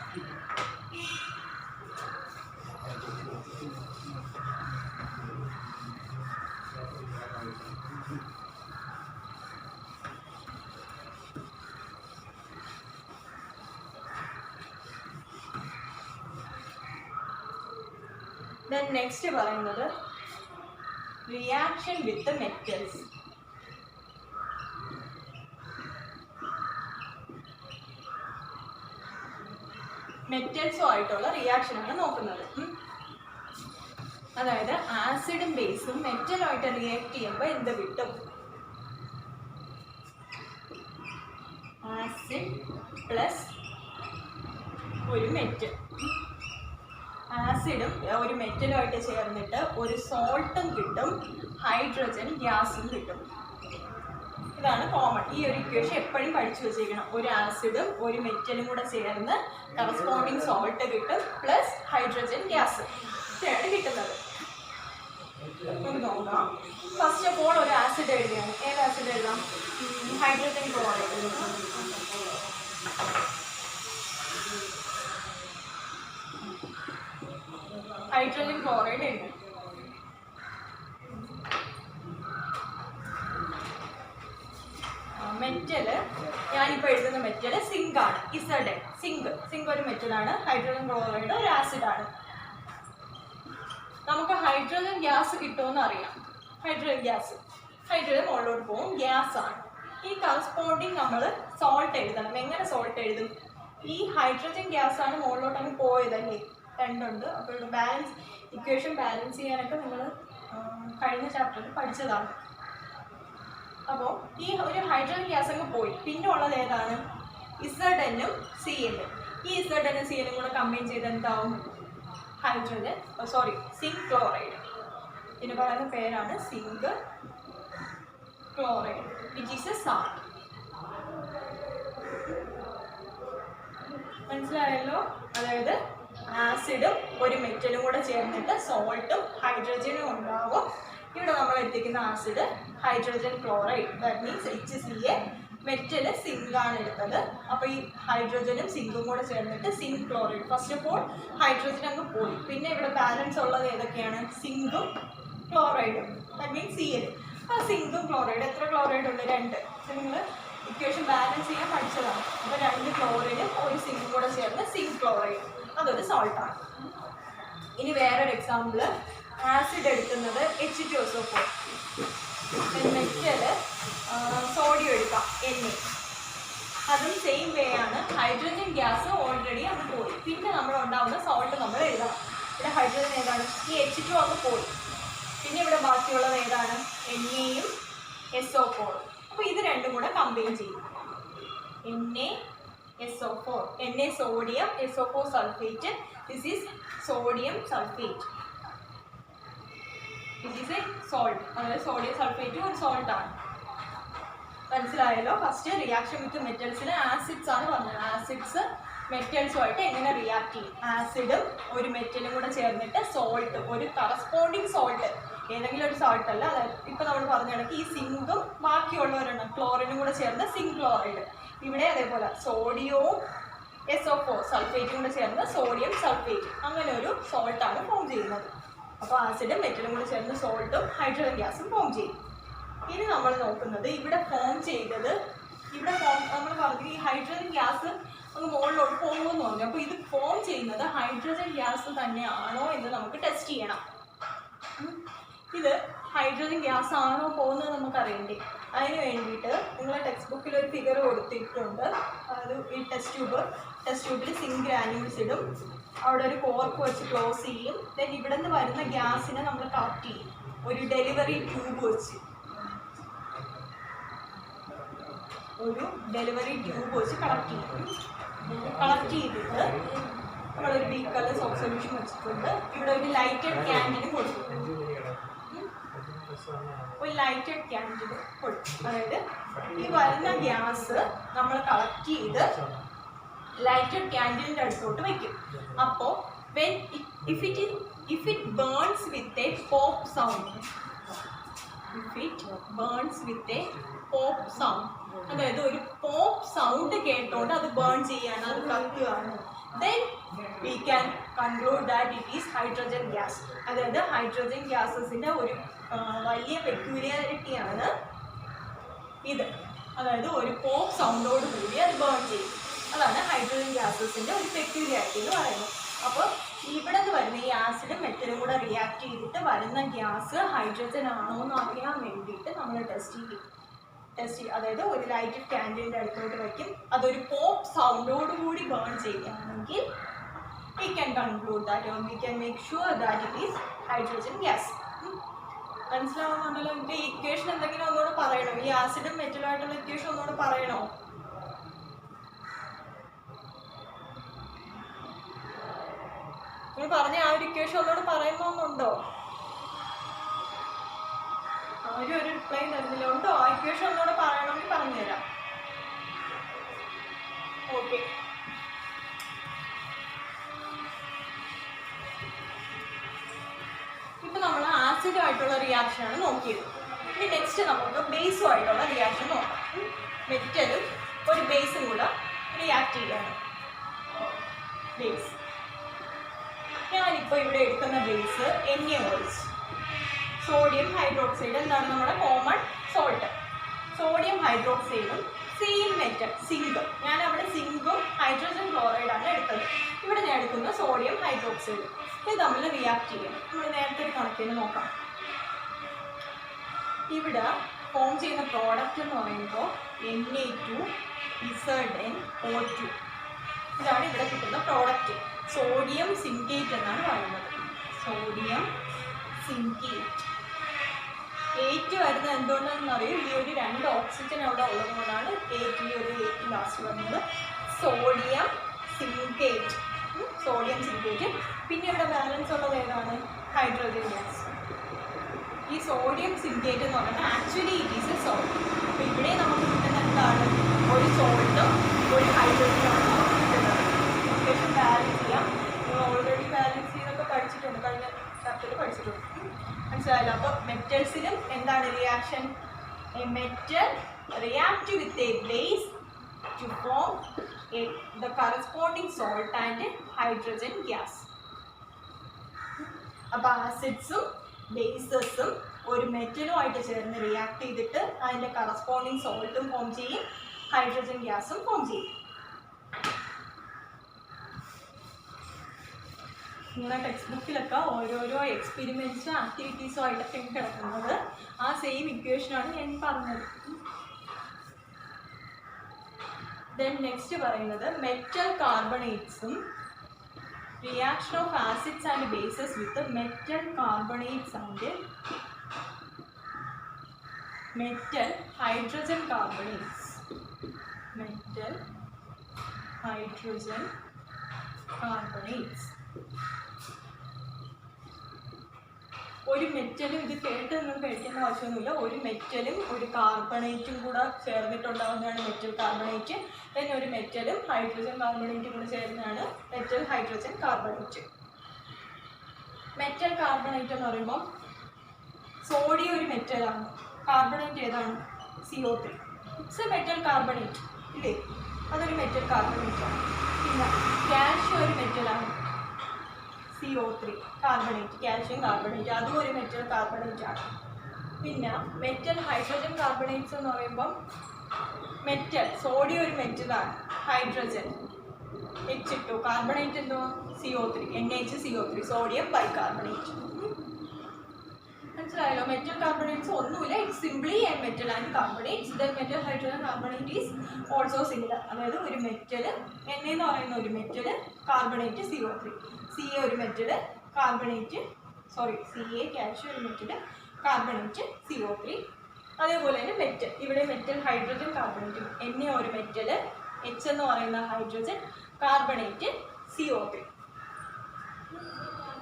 ദെൻ നെക്സ്റ്റ് പറയുന്നത് റിയാക്ഷൻ വിത്ത് മെറ്റൽസ്. മെറ്റൽസും ആയിട്ടുള്ള റിയാക്ഷനാണ് നോക്കുന്നത്. അതായത് ആസിഡും ബേസും മെറ്റലുമായിട്ട് റിയാക്ട് ചെയ്യുമ്പോൾ എന്ത് കിട്ടും? ആസിഡ് പ്ലസ് ഒരു മെറ്റൽ. ആസിഡും ഒരു മെറ്റലുമായിട്ട് ചേർന്നിട്ട് ഒരു സോൾട്ടും കിട്ടും, ഹൈഡ്രജൻ ഗ്യാസും കിട്ടും. ഇതാണ് കോമൺ. ഈ ഒരു ഇക്വേഷൻ എപ്പോഴും പഠിച്ചു വെച്ചേക്കണം. ഒരു ആസിഡും ഒരു മെറ്റലും കൂടെ ചേർന്ന് കറസ്പോണ്ടിങ് സോൾട്ട് കിട്ടും, പ്ലസ് ഹൈഡ്രജൻ ഗ്യാസ്. ഇത്രയാണ് കിട്ടുന്നത്. നമുക്ക് നോക്കാം. ഫസ്റ്റ് ഓഫ് ഓൾ ഒരു ആസിഡ് എഴുതിയാണ്. ഏത് ആസിഡ് എഴുതാം? Hydrogen chloride. ഹൈഡ്രജൻ ക്ലോറൈഡ് എഴുതി. മെറ്റല് ഞാനിപ്പോൾ എഴുതുന്ന മെറ്റല് സിങ്ക് ആണ്. ഇസഡ്. സിങ്ക് ഒരു മെറ്റലാണ്. ഹൈഡ്രജൻ ക്ലോറൈഡ് ഒരു ആസിഡാണ്. നമുക്ക് ഹൈഡ്രജൻ ഗ്യാസ് കിട്ടുമെന്ന് അറിയാം. ഹൈഡ്രജൻ മുകളിലോട്ട് പോകും, ഗ്യാസ് ആണ്. ഈ കറസ്പോണ്ടിങ് നമ്മൾ സോൾട്ട് എഴുതണം. എങ്ങനെ സോൾട്ട് എഴുതും? ഈ ഹൈഡ്രജൻ ഗ്യാസ് ആണ് മുകളിലോട്ട് അങ്ങ് പോയതല്ലേ, രണ്ടുണ്ട്. അപ്പോൾ ബാലൻസ് ഇക്വേഷൻ ബാലൻസ് ചെയ്യാനൊക്കെ നമ്മൾ കഴിഞ്ഞ ചാപ്റ്ററിൽ പഠിച്ചതാണ്. അപ്പോൾ ഈ ഒരു ഹൈഡ്രജൻ ഗ്യാസ് അങ്ങ് പോയി. പിന്നെ ഉള്ളത് ഏതാണ്? ഇസഡനും സിഎല്ലും. ഈ ഇസഡനും സിഎല്ലും കൂടെ കമ്പൈൻ ചെയ്ത് എന്താവും? Zinc chloride. ഇതിന് പറയുന്ന പേരാണ് zinc chloride, which is a salt. മനസ്സിലായല്ലോ? അതായത് ആസിഡും ഒരു മെറ്റലും കൂടെ ചേർന്നിട്ട് സോൾട്ടും ഹൈഡ്രജനും ഉണ്ടാവും. ഇവിടെ നമ്മൾ എടുത്തിരിക്കുന്ന acid hydrogen chloride, that means HCl. Metal zinc ആണ് എടുത്തത്. അപ്പോൾ ഈ ഹൈഡ്രജനും സിങ്കും കൂടെ ചേർന്നിട്ട് zinc chloride. First of all hydrogen അങ്ങ് പോയി. പിന്നെ ഇവിടെ ബാലൻസ് ഉള്ളത് ഏതൊക്കെയാണ്? സിങ്കും ക്ലോറൈഡും, ദാറ്റ് മീൻസ് Cl. ആ സിങ്കും ക്ലോറൈഡ്, എത്ര ക്ലോറൈഡ് ഉണ്ട്? 2. നിങ്ങൾ ഇക്വേഷൻ ബാലൻസ് ചെയ്യാൻ പഠിച്ചതാണ്. അപ്പോൾ 2 ക്ലോറൈഡും ഒരു സിങ്കും കൂടെ ചേർന്ന് സിങ്ക് ക്ലോറൈഡ്, അതൊരു സോൾട്ടാണ്. ഇനി വേറൊരു എക്സാമ്പിൾ. ആസിഡ് എടുക്കുന്നത് H2SO4. മെറ്റൽ സോഡിയം എടുക്കാം, Na. അതും സെയിം വേ ആണ്. ഹൈഡ്രജൻ ഗ്യാസ് ഓൾറെഡി അത് പോയി. പിന്നെ നമ്മൾ ഉണ്ടാവുന്ന സോൾട്ട് നമ്മൾ എഴുതണം. ഇവിടെ ഹൈഡ്രജൻ ഏതാണ്? ഈ H2 അങ്ങ് പോയി. പിന്നെ ഇവിടെ ബാക്കിയുള്ളത് ഏതാണ്? Naയും SO4. അപ്പോൾ ഇത് രണ്ടും കൂടെ കമ്പൈൻ ചെയ്യും. NaSO4. Na sodium, SO4 sulphate. This is sodium sulphate. This is A salt. അതായത് സോഡിയം സൾഫേറ്റ് ഒരു സോൾട്ടാണ്. മനസ്സിലായല്ലോ? ഫസ്റ്റ് റിയാക്ഷൻ വിത്ത് മെറ്റൽസിന് ആസിഡ്സ് ആണ് പറഞ്ഞത്. ആസിഡ്സ് മെറ്റൽസുമായിട്ട് എങ്ങനെ റിയാക്ട് ചെയ്യും? ആസിഡും ഒരു മെറ്റലും കൂടെ ചേർന്നിട്ട് സോൾട്ട്, ഒരു കറസ്പോണ്ടിങ് സോൾട്ട്, ഏതെങ്കിലും ഒരു സോൾട്ട് അല്ല. അതായത് ഇപ്പം നമ്മൾ പറഞ്ഞ കണക്ക് ഈ സിങ്കും ബാക്കിയുള്ളവരെണ്ണം ക്ലോറിനും കൂടെ ചേർന്ന് സിങ്ക് ക്ലോറൈഡ്. ഇവിടെ അതേപോലെ സോഡിയവും SO4 സൾഫേറ്റും കൂടെ ചേർന്ന് സോഡിയം സൾഫേറ്റ്, അങ്ങനെ ഒരു സോൾട്ടാണ് ഫോം ചെയ്യുന്നത്. അപ്പോൾ ആസിഡും മെറ്റലും കൂടെ ചേർന്ന് സോൾട്ടും ഹൈഡ്രജൻ ഗ്യാസും ഫോം ചെയ്യും. ഇനി നമ്മൾ നോക്കുന്നത് ഇവിടെ ഫോം ചെയ്തത്, ഇവിടെ നമ്മൾ പറഞ്ഞു ഈ ഹൈഡ്രജൻ ഗ്യാസ് അങ്ങ് മുകളിലോട്ട് പോകുമെന്ന് പറഞ്ഞു. അപ്പോൾ ഇത് ഫോം ചെയ്യുന്നത് ഹൈഡ്രജൻ ഗ്യാസ് തന്നെയാണോ എന്ന് നമുക്ക് ടെസ്റ്റ് ചെയ്യണം. ഇത് ഹൈഡ്രജൻ ഗ്യാസ് ആണോ പോകുന്നത് നമുക്കറിയണ്ടേ? അതിന് വേണ്ടിയിട്ട് നിങ്ങളെ ടെക്സ്റ്റ് ബുക്കിൽ ഒരു ഫിഗർ കൊടുത്തിട്ടുണ്ട്. അത് ഈ ടെസ്റ്റ് ട്യൂബിൽ സിങ്ക് ഗ്രാന്യൂൾസ് ഇടും, അവിടെ ഒരു കോർക്ക് വെച്ച് ക്ലോസ് ചെയ്യും. ദെൻ ഇവിടെ നിന്ന് വരുന്ന ഗ്യാസിനെ നമ്മൾ കളക്ട് ചെയ്യും ഒരു ഡെലിവറി ട്യൂബ് വെച്ച്. കളക്ട് ചെയ്തിട്ട് നമ്മളൊരു ബീക്കറിൽ സോപ്പ് സൊല്യൂഷൻ വെച്ചിട്ടുണ്ട്. ഇവിടെ ഒരു ലൈറ്റഡ് ക്യാൻഡിൽ കൊടുത്തിട്ടുണ്ട്. ഒരു ലൈറ്റഡ് ക്യാൻഡിൽ കൊടുക്കും. അതായത് ഈ വരുന്ന ഗ്യാസ് നമ്മൾ കളക്ട് ചെയ്ത് ലൈറ്റഡ് ക്യാൻഡിലിൻ്റെ അടുത്തോട്ട് വയ്ക്കും. അപ്പോൾ if it burns with a pop sound, അതായത് ഒരു പോപ്പ് സൗണ്ട് കേട്ടോണ്ട് അത് ബേൺ ചെയ്യാണ്, അത് കത്തുകയാണ്, then we can conclude that it is hydrogen gas. അതായത് ഹൈഡ്രജൻ ഗ്യാസസിൻ്റെ ഒരു വലിയ പെക്യൂലിയാരിറ്റിയാണ് ഇത്. അതായത് ഒരു പോപ്പ് സൗണ്ടോട് കൂടി അത് ബേൺ ചെയ്യും. അതാണ് ഹൈഡ്രജൻ ഗ്യാസസിൻ്റെ ഒരു പെക്യൂലിയാരിറ്റി എന്ന് പറയുന്നത്. അപ്പോൾ ഇവിടെ നിന്ന് വരുന്ന ഈ ആസിഡും മെറ്റലും കൂടെ റിയാക്ട് ചെയ്തിട്ട് വരുന്ന ഗ്യാസ് ഹൈഡ്രജൻ ആണോ എന്ന് അറിയാൻ വേണ്ടിയിട്ട് നമ്മൾ ടെസ്റ്റ് ചെയ്യും. അതായത് ഒരു ലൈറ്റഡ് ക്യാൻഡിലിൻ്റെ അടുത്തോട്ട് വയ്ക്കും. അതൊരു പോപ്പ് സൗണ്ടോട് കൂടി ബേൺ ചെയ്യുകയാണെങ്കിൽ we can conclude that, or we can make sure that it is hydrogen gas. മനസ്സിലാവുന്നുണ്ടല്ലോ? എനിക്ക് ഈ ഇക്വേഷൻ എന്തെങ്കിലും ഒന്നുകൂടെ പറയണോ? ഈ ആസിഡും മെറ്റലുമായിട്ടുള്ള ഇക്വേഷൻ ഒന്നുകൂടെ പറയണോ? നിങ്ങൾ പറഞ്ഞ ആ ഒരു ഇക്വേഷൻ ഒന്നുകൂടെ പറയണമെന്നുണ്ടോ? ആരും ഒരു റിപ്ലൈ തരുന്നില്ല. ഉണ്ടോ? ആ ഇക്വേഷൻ ഒന്നുകൂടെ പറയണമെങ്കിൽ പറഞ്ഞുതരാം. ഓക്കെ, ഇപ്പം നമ്മൾ ആസിഡുമായിട്ടുള്ള റിയാക്ഷനാണ് നോക്കിയത്. ഇനി നെക്സ്റ്റ് നമുക്ക് ബേസുമായിട്ടുള്ള റിയാക്ഷൻ നോക്കാം. മെറ്റലും ഒരു ബേസും കൂടെ റിയാക്ട് ചെയ്യാണ്. ബേസ്, ഞാനിപ്പോൾ ഇവിടെ എടുക്കുന്ന ബേസ് NaOH, സോഡിയം ഹൈഡ്രോക്സൈഡ്. എന്താണ് നമ്മുടെ കോമൺ സോൾട്ട്? സോഡിയം ഹൈഡ്രോക്സൈഡും സെയിം മെറ്റൽ സിങ്ക്. ഞാൻ അവിടെ സിങ്കും ഹൈഡ്രജൻ ക്ലോറൈഡാണ് എടുത്തത്. ഇവിടെ ഞാൻ എടുക്കുന്ന സോഡിയം ഹൈഡ്രോക്സൈഡ്. ഇത് തമ്മിൽ റിയാക്ട് ചെയ്യും. നമ്മൾ നേരത്തെ ഒരു കണക്കിന് നോക്കാം. ഇവിടെ ഫോം ചെയ്യുന്ന പ്രോഡക്റ്റ് എന്ന് പറയുമ്പോൾ Na2ZnO2. ഇതാണ് ഇവിടെ കിട്ടുന്ന പ്രോഡക്റ്റ്. സോഡിയം സിങ്കേറ്റ് എന്നാണ് പറയുന്നത്. സോഡിയം സിങ്കേറ്റ്. 8 വരുന്നത് എന്തുകൊണ്ടാണെന്ന് അറിയും? ഈ ഒരു 2 ഓക്സിജൻ അവിടെ ഉള്ളത് കൊണ്ടാണ് 8 ഈ ഒരു 8 ലാസ്റ്റ് വരുന്നത്. സോഡിയം സിങ്കേറ്റ്. പിന്നെ ഇവിടെ ബാലൻസ് ഉള്ളത് ഏതാണ്? Hydrogen gas. ഈ സോഡിയം സിങ്കേറ്റ് എന്ന് പറഞ്ഞാൽ actually it is A salt. അപ്പോൾ ഇവിടെ നമുക്ക് കിട്ടുന്ന എന്താണ്? ഒരു സോൾട്ടും ഒരു ഹൈഡ്രോജനാണ് നമുക്ക് കിട്ടുന്നത്. ഇക്വേഷൻ ബാലൻസ് ചെയ്യാം. നിങ്ങൾ ഓൾറെഡി ബാലൻസ് ചെയ്തൊക്കെ പഠിച്ചിട്ടുണ്ട്, കഴിഞ്ഞ ചാപ്റ്ററിൽ പഠിച്ചിട്ടുണ്ട്. മനസ്സിലായല്ലോ? അപ്പോൾ മെറ്റൽസിലും എന്താണ് reaction? A metal react with a base to form the corresponding salt and hydrogen gas. അപ്പോൾ ആസിഡ്സും ബേസസും ഒരു മെറ്റലുമായിട്ട് ചേർന്ന് റിയാക്ട് ചെയ്തിട്ട് അതിൻ്റെ കറസ്പോണ്ടിങ് സോൾട്ടും ഫോം ചെയ്യും, ഹൈഡ്രജൻ ഗ്യാസും ഫോം ചെയ്യും. നിങ്ങളുടെ ടെക്സ്റ്റ് ബുക്കിലൊക്കെ ഓരോരോ എക്സ്പെരിമെൻറ്റ്സും ആക്ടിവിറ്റീസും ആയിട്ടൊക്കെ കിടക്കുന്നത് ആ സെയിം ഇക്വേഷനാണ് ഞാൻ പറഞ്ഞത്. ദെൻ നെക്സ്റ്റ് പറയുന്നത് മെറ്റൽ കാർബണേറ്റ്സും reaction of acids and bases with metal carbonates and metal hydrogen carbonates. Metal hydrogen carbonates. ഒരു മെറ്റലും, ഇത് കേട്ട് നിങ്ങൾ കഴിക്കേണ്ട ആവശ്യമൊന്നുമില്ല, ഒരു മെറ്റലും ഒരു കാർബണേറ്റും കൂടെ ചേർന്നിട്ടുണ്ടാകുന്നതാണ് മെറ്റൽ കാർബണേറ്റ്. then ഒരു മെറ്റലും ഹൈഡ്രജൻ കാർബണേറ്റും കൂടെ ചേർന്നതാണ് metal hydrogen carbonate. Metal carbonate എന്ന് പറയുമ്പോൾ സോഡിയം ഒരു മെറ്റലാണ്, കാർബണേറ്റ് ഏതാണ്? CO3. It's A metal carbonate ഇല്ലേ, അതൊരു മെറ്റൽ കാർബണേറ്റ് ആണ്. പിന്നെ കാൽഷ്യം ഒരു മെറ്റലാണ്, CO3 കാർബണേറ്റ്, കാൽഷ്യം കാർബണേറ്റ്, അതും ഒരു മെറ്റൽ കാർബണേറ്റ് ആണ്. പിന്നെ മെറ്റൽ ഹൈഡ്രജൻ കാർബണേറ്റ്സ് എന്ന് പറയുമ്പം മെറ്റൽ, സോഡിയം ഒരു മെറ്റലാണ്, ഹൈഡ്രജൻ H2, കാർബണേറ്റ് എന്തോ CO3, NaCO3, സോഡിയം ബൈകാർബണേറ്റ്. മനസ്സിലായല്ലോ? മെറ്റൽ കാർബണേറ്റ്സ് ഒന്നുമില്ല, it's simply A metal and carbonates. Then metal hydrogen carbonate is also similar. അതായത് ഒരു മെറ്റൽ, Na എന്ന് പറയുന്ന ഒരു മെറ്റൽ, കാർബണേറ്റ് CO3, Ca ഒരു മെറ്റൽ, കാർബണേറ്റ് Ca കാൽഷ്യം ഒരു മെറ്റൽ, കാർബണേറ്റ് CO3. അതേപോലെ തന്നെ മെറ്റൽ, ഇവിടെ മെറ്റൽ ഹൈഡ്രജൻ കാർബണേറ്റ്, Na ഒരു മെറ്റൽ, H എന്ന് പറയുന്ന ഹൈഡ്രജൻ, കാർബണേറ്റ് CO3.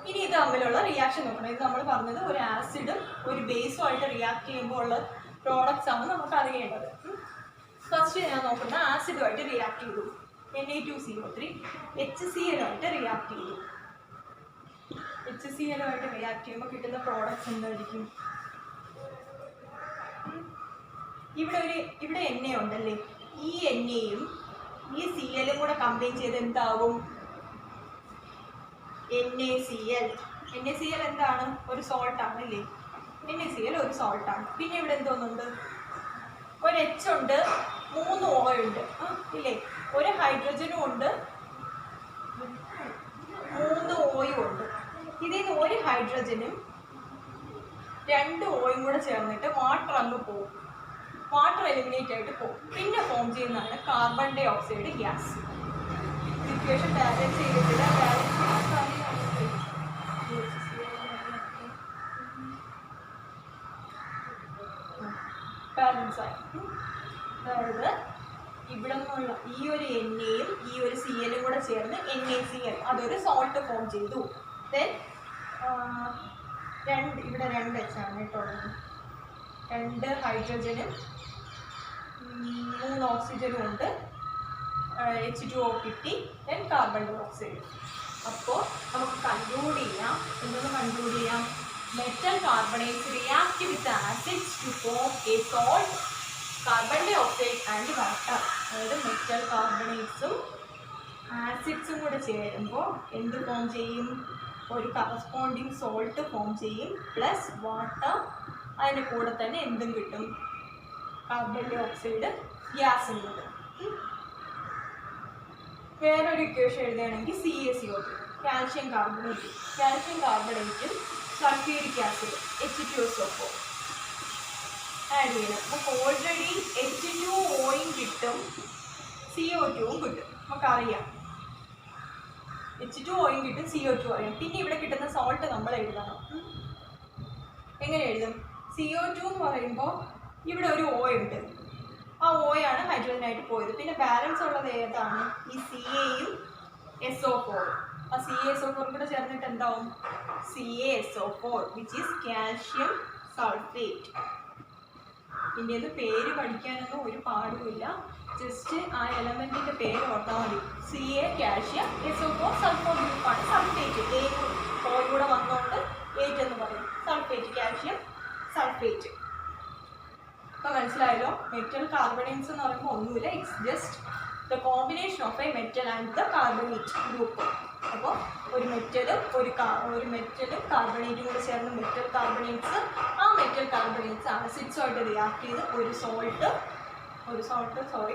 ഇനി ഇത് തമ്മിലുള്ള റിയാക്ഷൻ നോക്കണം. ഇത് നമ്മൾ പറഞ്ഞത് ഒരു ആസിഡും ഒരു ബേസും ആയിട്ട് റിയാക്ട് ചെയ്യുമ്പോൾ ഉള്ള പ്രോഡക്റ്റ്സ് ആണ് നമുക്ക് അറിയേണ്ടത്. ഫസ്റ്റ് ഞാൻ നോക്കുന്ന ആസിഡുമായിട്ട് റിയാക്ട് ചെയ്തു, Na2CO3, HCl ആയിട്ട് റിയാക്ട് ചെയ്തു. HCl ആയിട്ട് റിയാക്ട് ചെയ്യുമ്പോൾ കിട്ടുന്ന പ്രോഡക്റ്റ്സ് എന്തായിരിക്കും? ഇവിടെ Na ഉണ്ടല്ലേ, ഈ Naയും ഈ Clഉം കൂടെ കമ്പൈൻ ചെയ്ത് എന്താവും? NaCl. NaCl എന്താണ്? ഒരു സോൾട്ട് ആണ് അല്ലേ, NaCl ഒരു സോൾട്ടാണ്. പിന്നെ ഇവിടെ എന്തോന്നുണ്ട്? ഒരു H ഉണ്ട്, 3 O ഉണ്ട് ഇല്ലേ, ഒരു ഹൈഡ്രജനും ഉണ്ട്, 3 ഓയും ഉണ്ട്. ഇതിൽ നിന്ന് ഒരു ഹൈഡ്രജനും 2 ഓയും കൂടെ ചേർന്നിട്ട് വാട്ടർ അങ്ങ് പോകും, വാട്ടർ എലിമിനേറ്റ് ആയിട്ട് പോകും. പിന്നെ ഫോം ചെയ്യുന്നതാണ് carbon dioxide gas. Equation balance ചെയ്തിട്ടില്ല, ബാലൻസ് ആയി. അതായത് ഇവിടെ നിന്നുള്ള ഈ ഒരു എണ്ണയും ഈ ഒരു Clഉം കൂടെ ചേർന്ന് NaCl, അതൊരു സോൾട്ട് ഫോം ചെയ്തു. ദെൻ ഇവിടെ 2 H ആണ് കേട്ടോ, 2 ഹൈഡ്രജനും 3 ഓക്സിജനും ഉണ്ട്, H2O കിട്ടി, ദെൻ കാർബൺ ഡൈ ഓക്സൈഡ്. അപ്പോൾ നമുക്ക് കൺക്ലൂഡ് ചെയ്യാം, എന്തൊന്ന് കൺക്ലൂഡ് ചെയ്യാം? Metal carbonates react with acids to form a salt, carbon dioxide and water. അതായത് മെറ്റൽ കാർബണേറ്റ്സും ആസിഡ്സും കൂടെ ചേരുമ്പോൾ എന്ത് ഫോം ചെയ്യും? ഒരു കറസ്പോണ്ടിങ് സോൾട്ട് ഫോം ചെയ്യും, പ്ലസ് വാട്ടർ. അതിൻ്റെ കൂടെ തന്നെ എന്തും കിട്ടും? കാർബൺ ഡൈ ഓക്സൈഡ് ഗ്യാസും കിട്ടും. വേറൊരു ഇക്വേഷൻ എഴുതുകയാണെങ്കിൽ CaCO3, കാൽഷ്യം കാർബണേറ്റ്, കാൽഷ്യം കാർബണേറ്റും സൾഫ്യൂരിക് ആസിഡ് H2SO4 ആഡ് ചെയ്യണം. നമുക്ക് ഓൾറെഡി H2Oയും കിട്ടും, CO2വും കിട്ടും, നമുക്കറിയാം. H2Oയും കിട്ടും, CO2 അറിയാം. പിന്നെ ഇവിടെ കിട്ടുന്ന സോൾട്ട് നമ്മൾ എഴുതണം. എങ്ങനെ എഴുതും? CO2 എന്ന് പറയുമ്പോൾ ഇവിടെ ഒരു O ഉണ്ട്, ആ ഓയാണ് ഹൈഡ്രജനായിട്ട് പോയത്. പിന്നെ ബാലൻസ് ഉള്ളത് ഏതാണ്? ഈ Caയും SO4. ആ CaSO4 കൂടെ ചേർന്നിട്ട് എന്താവും? CaSO4 which is calcium sulphate. ഇതിൻ്റെ അത് പേര് പഠിക്കാനൊന്നും ഒരു പാടുമില്ല, ജസ്റ്റ് ആ എലമെൻറ്റിൻ്റെ പേര് ഓർത്താൽ മതി. Ca കാൽഷ്യം, SO4 സൾഫർ ഗ്രൂപ്പാണ്, സൾഫേറ്റ്. ഓയിലൂടെ വന്നുകൊണ്ട് 8 എന്ന് പറയും, സൾഫേറ്റ്, കാൽഷ്യം സൾഫേറ്റ്. അപ്പോൾ മനസ്സിലായല്ലോ? മെറ്റൽ കാർബണേറ്റ്സ് എന്ന് പറയുമ്പോൾ ഒന്നുമില്ല, it's just the combination of A metal and the carbonate group. അപ്പോൾ ഒരു മെറ്റലും കാർബണേറ്റും കൂടെ ചേർന്ന് മെറ്റൽ കാർബണേറ്റ്സ്, ആ മെറ്റൽ കാർബണേറ്റ്സ് ആസിഡ്സുമായിട്ട് റിയാക്ട് ചെയ്ത്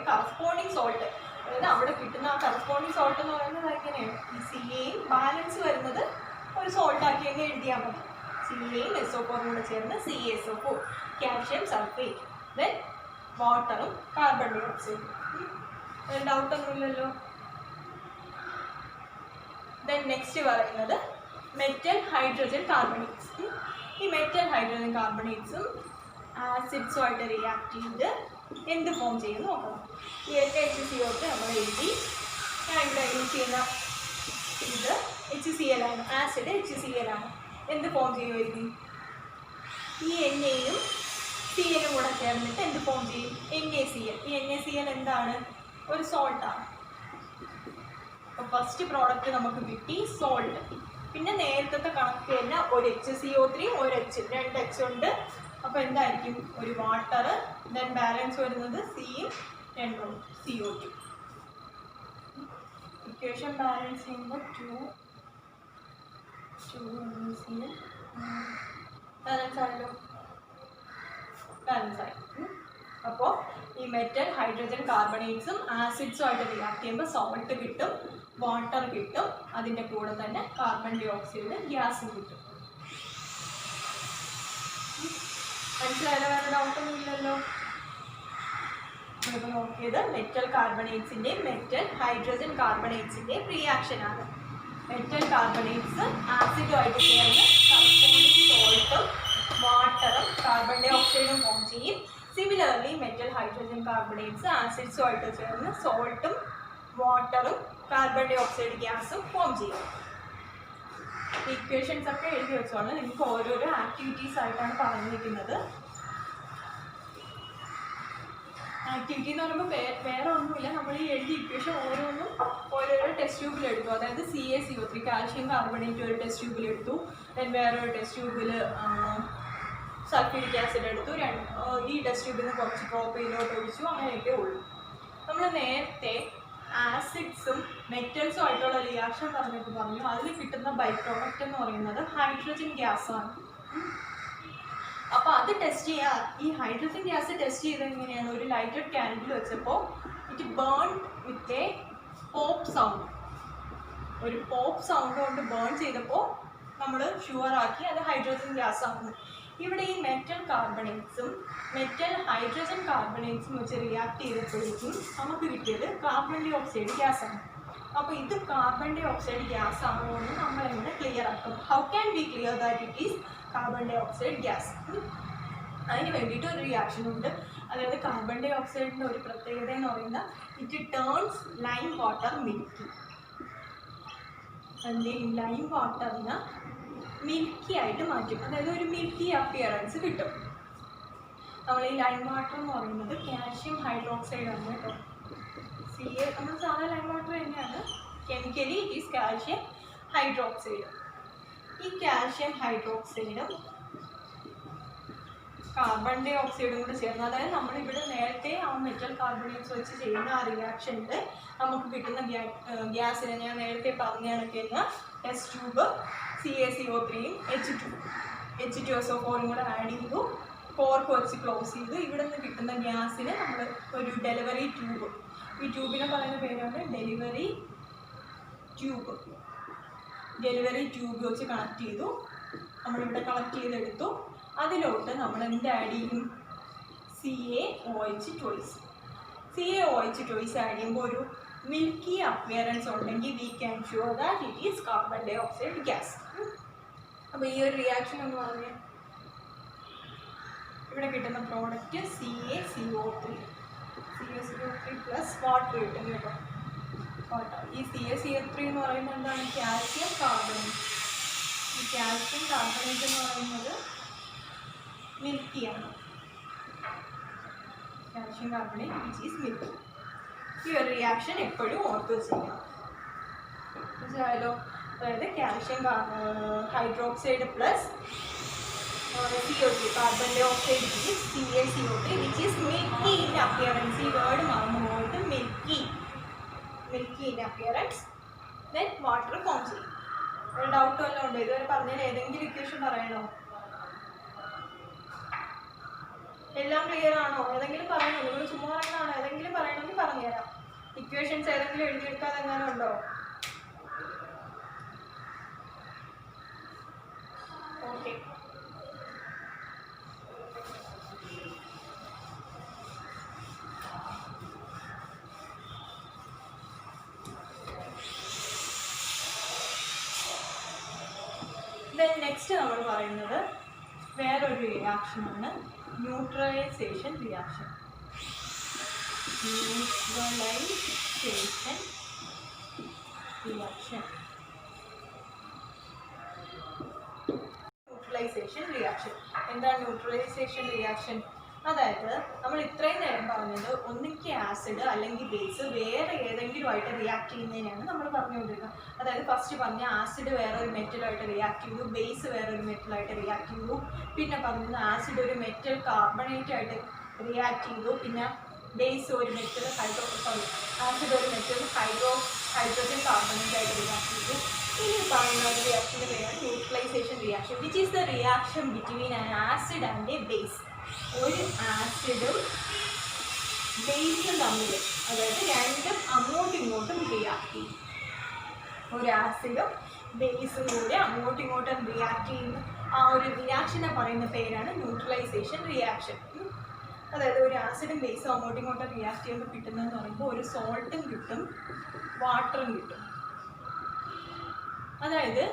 കറസ്പോണ്ടിങ് സോൾട്ട്, അതായത് അവിടെ കിട്ടുന്ന ആ കറസ്പോണ്ടിങ് സോൾട്ട് എന്ന് പറയുന്നത് എങ്ങനെയാണ്? ഈ Caയും ബാലൻസ് വരുന്നത് ഒരു സോൾട്ടാക്കി തന്നെ എഴുതിയാൽ മതി. Caയും SO4 കൂടെ ചേർന്ന് CaSO4, കാൽഷ്യം സൾഫേറ്റ്, ദെൻ വാട്ടറും കാർബൺ ഡൈ ഓക്സൈഡും. ഡൗട്ടൊന്നുമില്ലല്ലോ. ദെൻ നെക്സ്റ്റ് പറയുന്നത് മെറ്റൽ ഹൈഡ്രജൻ കാർബണേറ്റ്സ്. ഈ മെറ്റൽ ഹൈഡ്രജൻ കാർബണേറ്റ്സും ആസിഡ്സുമായിട്ട് റിയാക്ട് ചെയ്ത് എന്ത് ഫോം ചെയ്യും നോക്കണം. ഈ HCO നമ്മൾ എഴുതി. ഞാൻ ഇവിടെ യൂസ് ചെയ്യുന്ന ഇത് HCl ആണ്, ആസിഡ് HCl ആണ്. എന്ത് ഫോം ചെയ്യുമായിരിക്കും? ഈ NAയും CLും കൂടെ ചേർന്നിട്ട് എന്ത് ഫോം ചെയ്യും? NaCl. ഈ NaCl എന്താണ്? ഒരു സോൾട്ടാണ്. അപ്പോൾ ഫസ്റ്റ് പ്രോഡക്റ്റ് നമുക്ക് കിട്ടി സോൾട്ട്. പിന്നെ നേരത്തെ കണക്ക് തന്നെ ഒരു HCO3 ഒരു H, 2 H ഉണ്ട്. അപ്പോൾ എന്തായിരിക്കും? ഒരു വാട്ടർ. ദെൻ ബാലൻസ് വരുന്നത് Cയും 2 CO2. ഇക്വേഷൻ ബാലൻസ് ചെയ്യുമ്പോൾ 2 NaCl ബാലൻസ് ആയല്ലോ. ബാലൻസ് ആയി. അപ്പോൾ ഈ മെറ്റൽ ഹൈഡ്രജൻ കാർബണേറ്റ്സും ആസിഡ്സുമായിട്ട് റിയാക്ട് ചെയ്യുമ്പോൾ സോൾട്ട് കിട്ടും, വാട്ടർ കിട്ടും, അതിൻ്റെ കൂടെ തന്നെ കാർബൺ ഡൈ ഓക്സൈഡ് ഗ്യാസും കിട്ടും. മനസ്സിലായാലും വേറെ ഡൗട്ടൊന്നും ഇല്ലല്ലോ. നമ്മളിപ്പോൾ നോക്കിയത് മെറ്റൽ കാർബണേറ്റ്സിൻ്റെയും മെറ്റൽ ഹൈഡ്രജൻ കാർബണേറ്റ്സിൻ്റെയും റിയാക്ഷനാണ്. മെറ്റൽ കാർബണേറ്റ്സ് ആസിഡുമായിട്ട് ചേർന്ന് കറസ്പോണ്ടിങ് സോൾട്ടും വാട്ടറും കാർബൺ ഡൈ ഓക്സൈഡും ഫോം ചെയ്യും. സിമിലർലി മെറ്റൽ ഹൈഡ്രജൻ കാർബണേറ്റ്സ് ആസിഡ്സുമായിട്ട് ചേർന്ന് സോൾട്ടും വാട്ടറും കാർബൺ ഡൈ ഓക്സൈഡ് ഗ്യാസും ഫോം ചെയ്യും. ഇക്വേഷൻസ് ഒക്കെ എഴുതി വെച്ചോളാം. നിങ്ങൾക്ക് ഓരോരോ ആക്ടിവിറ്റീസ് ആയിട്ടാണ് പറഞ്ഞിരിക്കുന്നത്. ആക്ടിവിറ്റി എന്ന് പറയുമ്പോൾ വേറെ ഒന്നുമില്ല, നമ്മൾ ഈ എഴുതിയ ഇക്വേഷൻ ഓരോന്നും ഓരോരോ ടെസ്റ്റ് ട്യൂബിൽ എടുത്തു. അതായത് CaCO3 കാൽഷ്യം കാർബണേറ്റ് ഒരു ടെസ്റ്റ് ട്യൂബിൽ എടുത്തു. ദെൻ വേറൊരു ടെസ്റ്റ് ട്യൂബിൽ സൾഫ്യൂരിക് ആസിഡ് എടുത്തു. ഈ ടെസ്റ്റ് ട്യൂബിൽ നിന്ന് കുറച്ച് പ്രോപ്പയിലോട്ട് ഒഴിച്ചു. അങ്ങനെയൊക്കെ ഉള്ളൂ. നമ്മൾ നേരത്തെ ആസിഡ്സും മെറ്റൽസും ആയിട്ടുള്ള റിയാക്ഷൻ പറഞ്ഞു. അതിൽ കിട്ടുന്ന ബൈ പ്രോഡക്റ്റ് എന്ന് പറയുന്നത് ഹൈഡ്രജൻ ഗ്യാസാണ്. അപ്പോൾ അത് ടെസ്റ്റ് ചെയ്യാൻ ഈ ഹൈഡ്രജൻ ഗ്യാസ് ടെസ്റ്റ് ചെയ്തത് എങ്ങനെയാണ്? ഒരു ലൈറ്റഡ് ക്യാൻഡിൽ വെച്ചപ്പോൾ it burn with a pop sound. ഒരു പോപ്പ് സൗണ്ട് കൊണ്ട് ബേൺ ചെയ്തപ്പോൾ നമ്മൾ ഷുവറാക്കി അത് ഹൈഡ്രജൻ ഗ്യാസ് ആണ്. ഇവിടെ ഈ മെറ്റൽ കാർബണേറ്റ്സും മെറ്റൽ ഹൈഡ്രജൻ കാർബണേറ്റ്സും വെച്ച് റിയാക്ട് ചെയ്തപ്പോഴേക്കും നമുക്ക് കിട്ടിയത് കാർബൺ ഡൈ ഓക്സൈഡ് ഗ്യാസാണ്. അപ്പോൾ ഇത് കാർബൺ ഡൈ ഓക്സൈഡ് ഗ്യാസ് ആണോ എന്ന് നമ്മളെങ്ങനെ ക്ലിയർ ആക്കും? How can we clear that it is carbon dioxide gas? അതിന് വേണ്ടിയിട്ട് ഒരു റിയാക്ഷൻ ഉണ്ട്. അതായത് കാർബൺ ഡൈ ഓക്സൈഡിൻ്റെ ഒരു പ്രത്യേകത എന്ന് പറയുന്നത് it turns lime water milky. Lime വാട്ടറിന് മിൽക്കി ആയിട്ട് മാറ്റും. അതായത് ഒരു മിൽക്കി അപ്പിയറൻസ് കിട്ടും. നമ്മൾ ഈ ലൈം വാട്ടർ എന്ന് പറയുന്നത് കാൽഷ്യം ഹൈഡ്രോക്സൈഡ് ആണ് കേട്ടോ. നമ്മൾ സാധാരണ ലൈം വാട്ടർ തന്നെയാണ്. Chemically it is calcium hydroxide. ഈ കാൽഷ്യം ഹൈഡ്രോക്സൈഡും കാർബൺ ഡൈ ഓക്സൈഡും കൂടെ ചേർന്ന്, അതായത് നമ്മളിവിടെ നേരത്തെ ആ മെറ്റൽ കാർബണേറ്റ്സ് വെച്ച് ചെയ്യുന്ന ആ റിയാക്ഷനിൽ നമുക്ക് കിട്ടുന്ന ഗ്യാസിനെ ഞാൻ നേരത്തെ പറഞ്ഞ കണക്കുന്ന ടെസ്റ്റ് ട്യൂബ് CaCO3യും H2SO4 കൂടെ ആഡ് ചെയ്തു, കോർക്ക് വെച്ച് ക്ലോസ് ചെയ്തു. ഇവിടെ നിന്ന് കിട്ടുന്ന ഗ്യാസിന് നമ്മൾ ഒരു ഡെലിവറി ട്യൂബ്, ഈ ട്യൂബിനെ പറയുന്ന പേരാണ് ഡെലിവറി ട്യൂബ്. ഡെലിവറി ട്യൂബ് വെച്ച് കണക്ട് ചെയ്തു. നമ്മളിവിടെ കളക്ട് ചെയ്തെടുത്തു. അതിലോട്ട് നമ്മൾ എന്ത് ആഡ് ചെയ്യും? CaOH twice. CaOH twice add ചെയ്യുമ്പോൾ ഒരു മിൽക്കി അപ്പിയറൻസ് ഉണ്ടെങ്കിൽ we can sure that it is carbon dioxide gas. അപ്പോൾ ഈ ഒരു റിയാക്ഷൻ എന്ന് പറഞ്ഞാൽ ഇവിടെ കിട്ടുന്ന പ്രോഡക്റ്റ് CaCO3 പ്ലസ് വാട്ടർ കിട്ടും കേട്ടോ. വാട്ടർ. ഈ CaCO3 എന്ന് പറയുന്നത് എന്താണ്? Calcium carbonate. ഈ കാൽഷ്യം കാർബണേറ്റ് എന്ന് പറയുന്നത് മിൽക്കിയാണ്. Calcium carbonate which is milky. ഈ ഒരു റിയാക്ഷൻ എപ്പോഴും ഓർത്ത് വെച്ചിരിക്കണം. മനസ്സിലായല്ലോ? അതായത് calcium hydroxide plus CO2 carbon dioxide CaCO3 which is milky in appearance. ഈ വേർഡ് മറന്നു പോയിട്ട് milky in appearance. Then water form ചെയ്യും. ഒരു ഡൗട്ട് വല്ലതും ഉണ്ടോ? ഇതുവരെ പറഞ്ഞാൽ ഏതെങ്കിലും ഇക്വേഷൻ പറയണോ? എല്ലാം ക്ലിയർ ആണോ? ഏതെങ്കിലും പറയണോ? നിങ്ങൾ ചുമ്മാ പറയണതാണോ? ഏതെങ്കിലും പറയണമെങ്കിൽ പറഞ്ഞുതരാം. ഇക്വേഷൻസ് ഏതെങ്കിലും എഴുതിയെടുക്കാതെ എങ്ങനെ ഉണ്ടോ? ഓക്കെ. നെക്സ്റ്റ് നമ്മൾ പറയുന്നത് വേറൊരു റിയാക്ഷനാണ് neutralization reaction. Neutralization reaction. Neutralization reaction എന്താണ് ന്യൂട്രലൈസേഷൻ റിയാക്ഷൻ? അതായത് നമ്മൾ ഇത്രയും നേരം പറഞ്ഞത് ഒന്നിക്ക് ആസിഡ് അല്ലെങ്കിൽ ബേസ് വേറെ ഏതെങ്കിലും ആയിട്ട് റിയാക്ട് ചെയ്യുന്നതിനാണ് നമ്മൾ പറഞ്ഞുകൊണ്ടിരിക്കുന്നത്. അതായത് ഫസ്റ്റ് പറഞ്ഞ ആസിഡ് വേറൊരു മെറ്റലായിട്ട് റിയാക്ട് ചെയ്തു, ബേസ് വേറൊരു മെറ്റലായിട്ട് റിയാക്ട് ചെയ്തു. പിന്നെ പറഞ്ഞത് ആസിഡ് ഒരു മെറ്റൽ കാർബണേറ്റ് ആയിട്ട് റിയാക്ട് ചെയ്തു. പിന്നെ ബേസ് ഒരു മെറ്റൽ ആസിഡ് ഒരു മെറ്റൽ ഹൈഡ്രോജൻ കാർബണേറ്റ് ആയിട്ട് റിയാക്ട് ചെയ്തു. ഇനി പറയുന്ന ഒരു റിയാക്ഷൻ്റെ പേരാണ് neutralisation reaction, which is the reaction between an acid and A base. ഒരു ആസിഡും ബേസും തമ്മിൽ, അതായത് രണ്ടും അങ്ങോട്ടും ഇങ്ങോട്ടും റിയാക്ട് ചെയ്യും. ഒരു ആസിഡും ബേസും കൂടെ അങ്ങോട്ടും ഇങ്ങോട്ടും റിയാക്ട് ചെയ്യുന്ന ആ ഒരു റിയാക്ഷനെ പറയുന്ന പേരാണ് ന്യൂട്രലൈസേഷൻ റിയാക്ഷൻ. അതായത് ഒരു ആസിഡും ബേസും അങ്ങോട്ടും ഇങ്ങോട്ടും റിയാക്ട് ചെയ്യുമ്പോൾ കിട്ടുന്നതെന്ന് പറയുമ്പോൾ ഒരു സോൾട്ടും കിട്ടും, വാട്ടറും കിട്ടും. അതായത്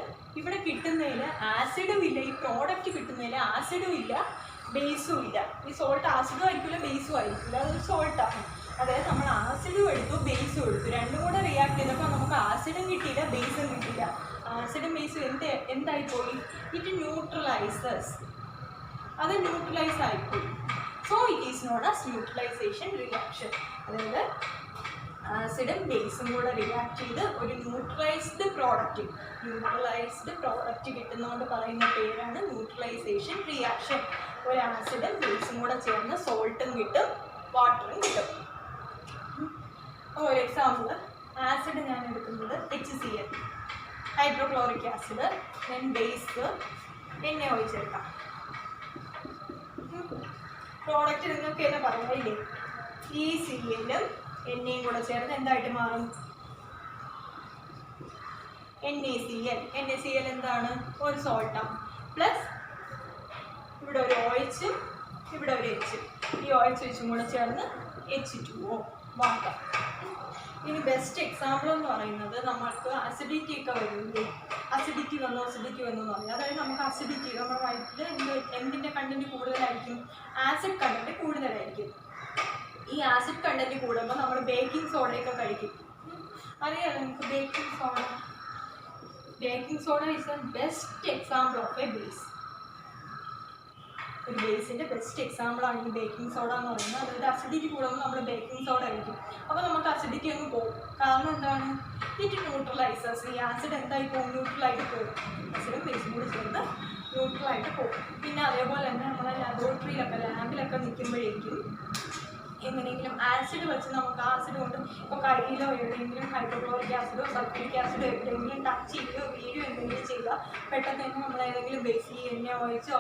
ഇവിടെ കിട്ടുന്നതിൽ ആസിഡും ഇല്ല, ഈ പ്രോഡക്റ്റ് കിട്ടുന്നതിൽ ആസിഡും ഇല്ല ബേസും ഇല്ല. ഈ സോൾട്ട് ആസിഡും ആയിരിക്കില്ല ബേസും ആയിരിക്കില്ല, അതൊരു സോൾട്ടാണ്. അതായത് നമ്മൾ ആസിഡും എടുത്തു ബേസും എടുത്തു, രണ്ടും കൂടെ റിയാക്ട് ചെയ്തപ്പോൾ നമുക്ക് ആസിഡും കിട്ടിയില്ല ബേസും കിട്ടില്ല. ആസിഡും ബേസും എന്തായിപ്പോയി? ഇറ്റ് ന്യൂട്രലൈസസ്, അത് ന്യൂട്രലൈസ് ആയിപ്പോയി. So it is known as neutralisation reaction. അതായത് ആസിഡും ബേസും കൂടെ റിയാക്ട് ചെയ്ത് ഒരു ന്യൂട്രലൈസ്ഡ് പ്രോഡക്റ്റ് കിട്ടുന്നതുകൊണ്ട് പറയുന്ന പേരാണ് ന്യൂട്രലൈസേഷൻ റിയാക്ഷൻ. ഒരു ആസിഡും ബേസും കൂടെ ചേർന്ന് സോൾട്ടും കിട്ടും, വാട്ടറും കിട്ടും. ഒരു എക്സാമ്പിൾ, ആസിഡ് ഞാൻ എടുക്കുന്നത് HCl, hydrochloric acid, then base എണ്ണ ഒഴിച്ചെടുക്കാം. പ്രോഡക്റ്റ് നിങ്ങൾക്ക് തന്നെ പറയാനില്ലേ, ഈ Cl-ഉം എണ്ണയും കൂടെ ചേർന്ന് എന്തായിട്ട് മാറും? NaCl എന്താണ്? ഒരു സോൾട്ടാണ്. പ്ലസ് ഇവിടെ ഒരു OH, ഇവിടെ ഒരു H, ഈ OH കൂടെ ചേർന്ന് H2O, വാട്ടർ. ഇനി ബെസ്റ്റ് എക്സാമ്പിൾ എന്ന് പറയുന്നത് നമ്മൾക്ക് അസിഡിറ്റി ഒക്കെ വരുന്നില്ലേ, അസിഡിറ്റി വന്നു എന്ന് പറയും. അതായത് നമുക്ക് അസിഡിറ്റി നമ്മുടെ വയറ്റിൽ എന്തിൻ്റെ കണ്ടൻറ്റ് കൂടുതലായിരിക്കും? ആസിഡ് കണ്ടൻറ്റ് കൂടുതലായിരിക്കും. ഈ ആസിഡ് കണ്ടൻറ്റ് കൂടുമ്പോൾ നമ്മൾ ബേക്കിംഗ് സോഡയൊക്കെ കഴിക്കും. അറിയാമല്ലോ നമുക്ക് baking soda is A best example of A base. ഒരു ബേസിൻ്റെ ബെസ്റ്റ് എക്സാമ്പിളാണ് ഈ ബേക്കിംഗ് സോഡ എന്ന് പറയുന്നത്. അതായത് അസിഡിറ്റി കൂടുമ്പോൾ നമ്മൾ ബേക്കിംഗ് സോഡ കഴിക്കും, അപ്പോൾ നമുക്ക് അസിഡിറ്റി അങ്ങ് പോകും. കാരണം എന്താണ്? It neutralises. ഈ ആസിഡ് എന്തായി പോകും? ന്യൂട്രലായിട്ട് പോകും. ആസിഡും ബേസും കൂടി ചേർന്ന് ന്യൂട്രലായിട്ട് പോകും. പിന്നെ അതേപോലെ തന്നെ നമ്മളെ ലാബിലൊക്കെ നിൽക്കുമ്പോഴേക്കും എങ്ങനെയെങ്കിലും ആസിഡ് വെച്ച് നമുക്ക് ആസിഡ് കൊണ്ട് ഇപ്പോൾ കയ്യിലോ എവിടെയെങ്കിലും ഹൈഡ്രോക്ലോറിക് ആസിഡോ സൾഫ്യൂരിക് ആസിഡോ എവിടെയെങ്കിലും ടച്ച് ചെയ്യുകയോ വീഴുകയോ എന്തെങ്കിലും ചെയ്യുക, പെട്ടെന്ന് തന്നെ നമ്മൾ ഏതെങ്കിലും ബേസ് എണ്ണ ഒഴിച്ചോ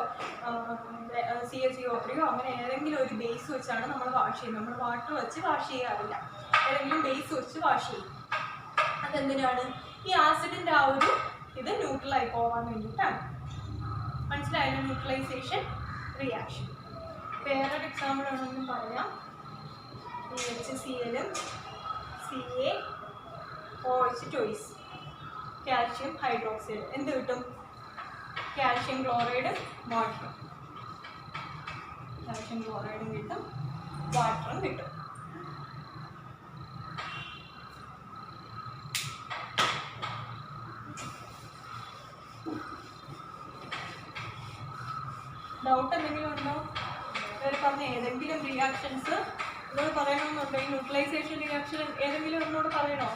CaCO3 അങ്ങനെ ഏതെങ്കിലും ഒരു ബേസ് വെച്ചാണ് നമ്മൾ വാഷ് ചെയ്യുന്നത്. നമ്മൾ വാട്ടർ വെച്ച് വാഷ് ചെയ്യാറില്ല, ഏതെങ്കിലും ബേസ് വെച്ച് വാഷ് ചെയ്യും. അതെന്തിനാണ്? ഈ ആസിഡിൻ്റെ ആ ഒരു ഇത് ന്യൂട്രലായി പോകാൻ വേണ്ടിയിട്ടാണ്. മനസ്സിലായാലും ന്യൂട്രലൈസേഷൻ റിയാക്ഷൻ. വേറൊരു എക്സാമ്പിൾ ആണെന്നും പറയാം. HCl-ഉം CaOH ടോയ്സ്, കാൽഷ്യം ഹൈഡ്രോക്സൈഡ്, എന്ത് കിട്ടും? Calcium chloride, water. കാൽഷ്യം ക്ലോറൈഡും കിട്ടും, വാട്ടറും കിട്ടും. ഡൗട്ട് എന്തെങ്കിലും ഉണ്ടോ? ഇവർ പറഞ്ഞ ഏതെങ്കിലും റിയാക്ഷൻസ് എന്നോട് പറയണമെന്നുണ്ടോ? ഈ ന്യൂട്രലൈസേഷൻ റിയാക്ഷൻ ഏതെങ്കിലും എന്നോട് പറയണോ?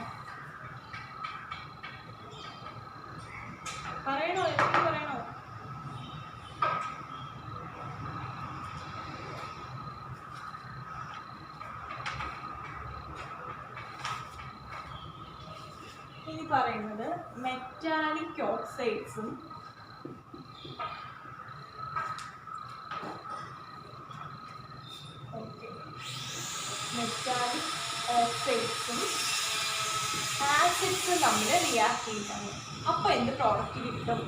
ഏതെങ്കിലും പറയണോ? ഇനി പറയുന്നത് മെറ്റാലിക് ഓക്സൈഡ്സും ആസിഡ്സും തമ്മിൽ റിയാക്ട് ചെയ്യുന്നതാണ്. അപ്പോൾ എന്ത് പ്രോഡക്റ്റ് കിട്ടും?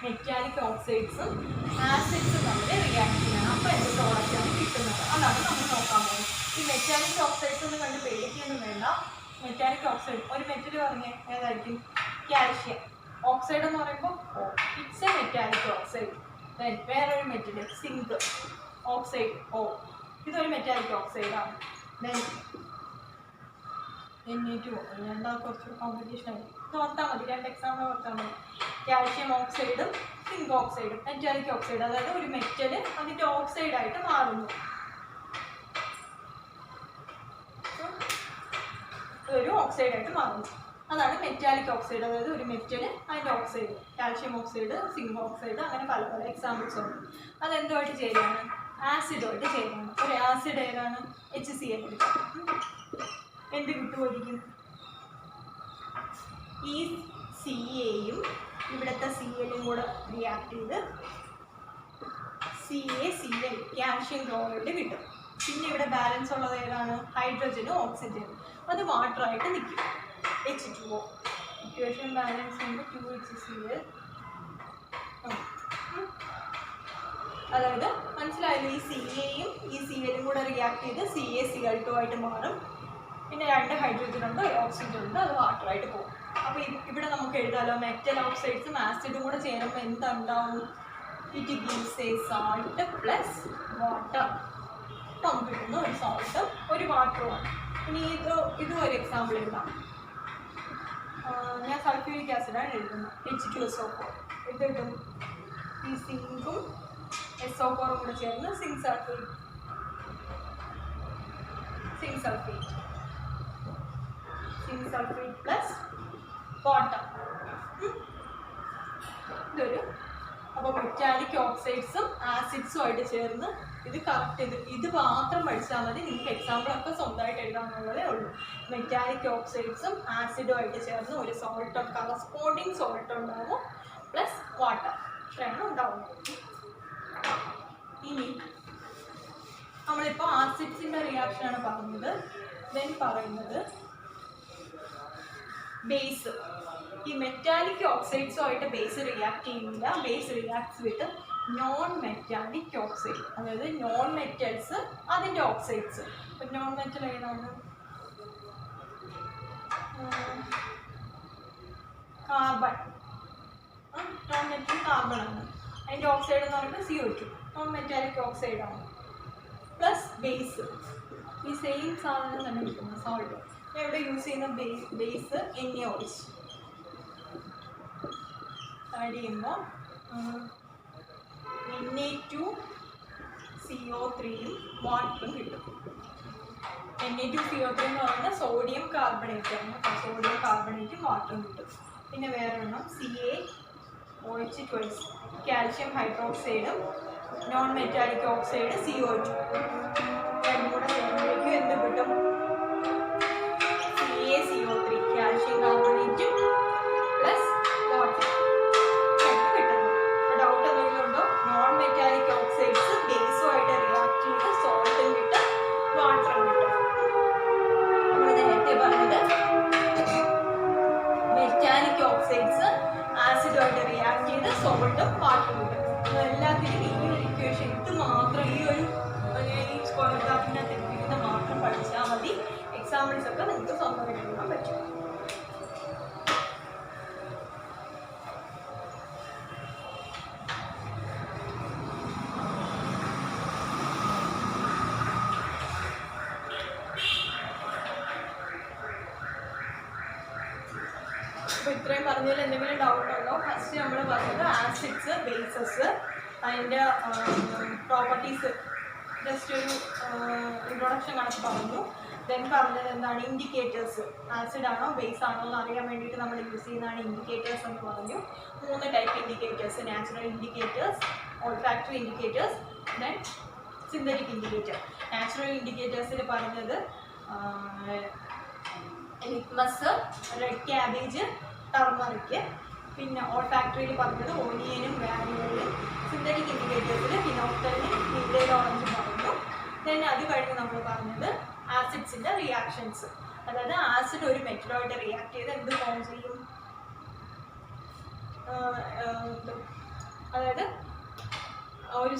മെറ്റാലിക് ഓക്സൈഡ്സും ആസിഡ്സും തമ്മിൽ റിയാക്ട് ചെയ്യണം. അപ്പോൾ എന്ത് പ്രോഡക്റ്റാണ് കിട്ടുന്നത്? അതാണ് നമ്മൾ നോക്കാൻ പോകുന്നത്. ഈ മെറ്റാലിക് ഓക്സൈഡ്സ് ഒന്നും കണ്ട് പേടിക്കൊന്നും വേണ്ട. മെറ്റാലിക് ഓക്സൈഡ് ഒരു മെറ്റൽ പറഞ്ഞ് ഏതായിരിക്കും? കാൽഷ്യം. ഓക്സൈഡ് എന്ന് പറയുമ്പോൾ it's A metallic oxide. Then വേറൊരു മെറ്റൽ സിങ്ക് ഓക്സൈഡ് ഓ, ഇതൊരു മെറ്റാലിക് ഓക്സൈഡാണ്. ദെൻ Na2 രണ്ടാമത്തെ കുറച്ച് കോമ്പറ്റീഷൻ ആയി ഓർത്താൽ മതി, 2 എക്സാമ്പിൾ ഓർത്താൽ മതി. കാൽഷ്യം ഓക്സൈഡും സിങ്ക് ഓക്സൈഡും മെറ്റാലിക് ഓക്സൈഡ്, അതായത് ഒരു മെറ്റൽ അതിൻ്റെ ഓക്സൈഡായിട്ട് മാറുന്നു. ഒരു ഓക്സൈഡായിട്ട് മാറുന്നു, അതാണ് മെറ്റാലിക് ഓക്സൈഡ്. അതായത് ഒരു മെറ്റൽ അതിൻ്റെ oxide, calcium oxide, zinc oxide, അങ്ങനെ പല പല എക്സാമ്പിൾസ് ഉണ്ട്. അതെന്തുമായിട്ട് ചേരുകയാണ്? ആസിഡുമായിട്ട് ചേരുകയാണ്. ഒരു ആസിഡ് ഏതാണ്? HCl എടുക്കാം. എന്ത് കിട്ടുമായിരിക്കും? ഈ CAയും ഇവിടുത്തെ CLും കൂടെ റിയാക്ട് ചെയ്ത് CaCl കാൽഷ്യം ക്ലോറൈഡ് കിട്ടും. പിന്നെ ഇവിടെ ബാലൻസ് ഉള്ളത് ഏതാണ്? ഹൈഡ്രജനും ഓക്സിജനും. അത് വാട്ടറായിട്ട് നിൽക്കും. H2O ഇക്വേഷൻ ബാലൻസ് ചെയ്യുമ്പോൾ 2HCl. അതായത് മനസ്സിലായല്ലോ, ഈ CAയും ഈ CLും കൂടെ റിയാക്ട് ചെയ്ത് CaCl2 ആയിട്ട് മാറും. പിന്നെ 2 ഹൈഡ്രജൻ ഉണ്ട്, ഓക്സിജൻ ഉണ്ട്, അത് വാട്ടറായിട്ട് പോകും. അപ്പോൾ ഇവിടെ നമുക്ക് എഴുതാമല്ലോ, മെറ്റൽ ഓക്സൈഡ്സും ആസിഡും കൂടെ ചേരുമ്പോൾ എന്തുണ്ടാവും? It gives A salt plus water. നമുക്ക് കിട്ടുന്ന ഒരു സോൾട്ടും ഒരു വാട്ടറുമാണ്. ഇനി ഇതും ഒരു എക്സാമ്പിൾ എഴുതാം. ഞാൻ സൾഫ്യൂരിക് ആസിഡാണ് എഴുതുന്നത്, H2SO4. ഇത് കിട്ടും ഈ സിങ്കും SO4ഉം കൂടെ ചേർന്ന് സിങ്ക് സൾഫേറ്റ് പ്ലസ് വാട്ടർ. ഇതൊരു അപ്പോൾ മെറ്റാലിക് ഓക്സൈഡ്സും ആസിഡ്സും ആയിട്ട് ചേർന്ന് ഇത് കറക്റ്റ് ഇത് മാത്രം പഠിച്ചാൽ മതി. നിങ്ങൾക്ക് എക്സാമ്പിളൊക്കെ സ്വന്തമായിട്ട് എഴുതാമെന്നുള്ളതേ ഉള്ളൂ. മെറ്റാലിക് ഓക്സൈഡ്സും ആസിഡും ആയിട്ട് ചേർന്ന് ഒരു സോൾട്ട്, കറസ്പോണ്ടിങ് സോൾട്ട് ഉണ്ടാവും, പ്ലസ് വാട്ടർ, ഇത്രയാണ് ഉണ്ടാവുന്നത്. ഇനി നമ്മളിപ്പോൾ ആസിഡ്സിൻ്റെ റിയാക്ഷനാണ് പറഞ്ഞത്. ദെൻ പറയുന്നത് ബേസ്. ഈ മെറ്റാലിക് ഓക്സൈഡ്സുമായിട്ട് ബേസ് റിയാക്ട് ചെയ്യുന്നില്ല. Base reacts with non metallic oxide, അതായത് നോൺ മെറ്റൽസ് അതിൻ്റെ ഓക്സൈഡ്സ്. ഇപ്പം നോൺ മെറ്റൽ ഏതാണ്? കാർബൺ. നോൺ മെറ്റൽ കാർബൺ ആണ്. അതിൻ്റെ ഓക്സൈഡ് എന്ന് പറയുമ്പോൾ CO2, നോൺ മെറ്റാലിക് ഓക്സൈഡാണ്. പ്ലസ് ബേസ്, ഈ സെയിം സാധനം തന്നെ കിട്ടുന്ന സോൾട്ട്. ഇവിടെ യൂസ് ചെയ്യുന്ന ബേസ് NaOH ആഡ് ചെയ്യുമ്പോൾ Na2CO3യും വാട്ടറും കിട്ടും. Na2CO3 എന്ന് പറയുന്നത് സോഡിയം കാർബണേറ്റ് ആണ്. സോഡിയം കാർബണേറ്റും വാട്ടറും കിട്ടും. പിന്നെ വേറെ എണ്ണം CaOH2 കാൽഷ്യം ഹൈഡ്രോക്സൈഡും നോൺ മെറ്റാലിക് ഓക്സൈഡ് CO2 രണ്ടും കൂടെ ചേർന്നേക്കും എന്ത് കിട്ടും? CaCO3 കാൽഷ്യം കാർബണേറ്റും പ്ലസ് വാട്ടർ കിട്ടുന്നു. ഡൗട്ട് എന്തെങ്കിലും ഉണ്ടോ? നോൺ മെറ്റാലിക് ഓക്സൈഡ്സ് ബേസുമായിട്ട് റിയാക്ട് ചെയ്ത് സോൾട്ടും കിട്ടും, വാട്ടറും കിട്ടും. നമ്മൾ നേരത്തെ പറഞ്ഞത് മെറ്റാലിക് ഓക്സൈഡ്സ് ആസിഡുമായിട്ട് റിയാക്ട് ചെയ്ത് സോൾട്ടും വാട്ടറും കിട്ടും. എല്ലാത്തിനും ഈ ഒരു ഇക്വേഷൻ ഇത് മാത്രം, ഈ സ്ക്വയർ ഗ്രാഫിനകത്ത് ഇരിക്കുന്നത് മാത്രം പഠിച്ചാൽ മതി. എക്സാമ്പിൾസ് ഒക്കെ നിങ്ങൾക്ക് സ്വന്തമായിട്ട് എഴുതാൻ പറ്റും. അപ്പോൾ ഇത്രയും പറഞ്ഞതിൽ എന്തെങ്കിലും ഡൗട്ട് ഉണ്ടോ? ഫസ്റ്റ് നമ്മൾ പറഞ്ഞത് ആസിഡ്സ്, ബേസസ്, അതിൻ്റെ പ്രോപ്പർട്ടീസ് ജസ്റ്റ് ഒരു ഇൻട്രൊഡക്ഷൻ കണക്ക് പറഞ്ഞു. ദെൻ പറഞ്ഞത് എന്താണ്? ഇൻഡിക്കേറ്റേഴ്സ്, ആസിഡ് ആണോ ബേസ് ആണോ എന്ന് അറിയാൻ വേണ്ടിയിട്ട് നമ്മൾ യൂസ് ചെയ്യുന്നതാണ് ഇൻഡിക്കേറ്റേഴ്സ് എന്ന് പറഞ്ഞു. 3 type indicators: natural indicators, olfactory indicators, then synthetic indicator. Natural ഇൻഡിക്കേറ്റേഴ്സിൽ പറഞ്ഞത് ലിറ്റ്മസ്, റെഡ് ക്യാബേജ്, ടർമറിക്. പിന്നെ ഓൾഫാക്ടറിയിൽ പറഞ്ഞത് ഓനിയനും വാനിലയും. സിന്തറ്റിക് ഇൻഡിക്കേറ്റേഴ്സിൽ ഫിനോക്ടലിന്, നീലയിൽ ഓറഞ്ചും പറഞ്ഞു. ദെൻ അത് കഴിഞ്ഞ് നമ്മൾ പറഞ്ഞത് ആസിഡ്സിൻ്റെ റിയാക്ഷൻസ്. അതായത് ആസിഡ് ഒരു മെറ്റലുമായിട്ട് റിയാക്ട് ചെയ്ത് എന്ത് ഫോം ചെയ്യും? അതായത് ഒരു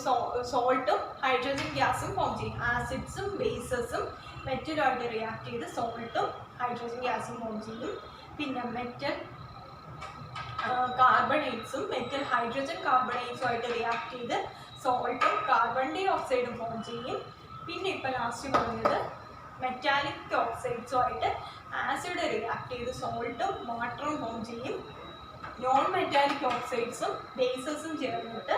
സോൾട്ടും ഹൈഡ്രജൻ ഗ്യാസും ഫോം ചെയ്യും. ആസിഡ്സും ബേസസും മെറ്റലുമായിട്ട് റിയാക്ട് ചെയ്ത് സോൾട്ടും ഹൈഡ്രജൻ ഗ്യാസും ഫോം ചെയ്യും. പിന്നെ മെറ്റൽ കാർബണേറ്റ്സും മെറ്റൽ ഹൈഡ്രജൻ കാർബണേറ്റ്സുമായിട്ട് റിയാക്ട് ചെയ്ത് സോൾട്ടും കാർബൺ ഡൈ ഓക്സൈഡും ഫോം ചെയ്യും. പിന്നെ ഇപ്പം ലാസ്റ്റ് പറഞ്ഞത് മെറ്റാലിക് ഓക്സൈഡ്സുമായിട്ട് ആസിഡ് റിയാക്ട് ചെയ്ത് സോൾട്ടും വാട്ടറും ഫോം ചെയ്യും. നോൺ മെറ്റാലിക് ഓക്സൈഡ്സും ബേസസും ചേർന്നിട്ട്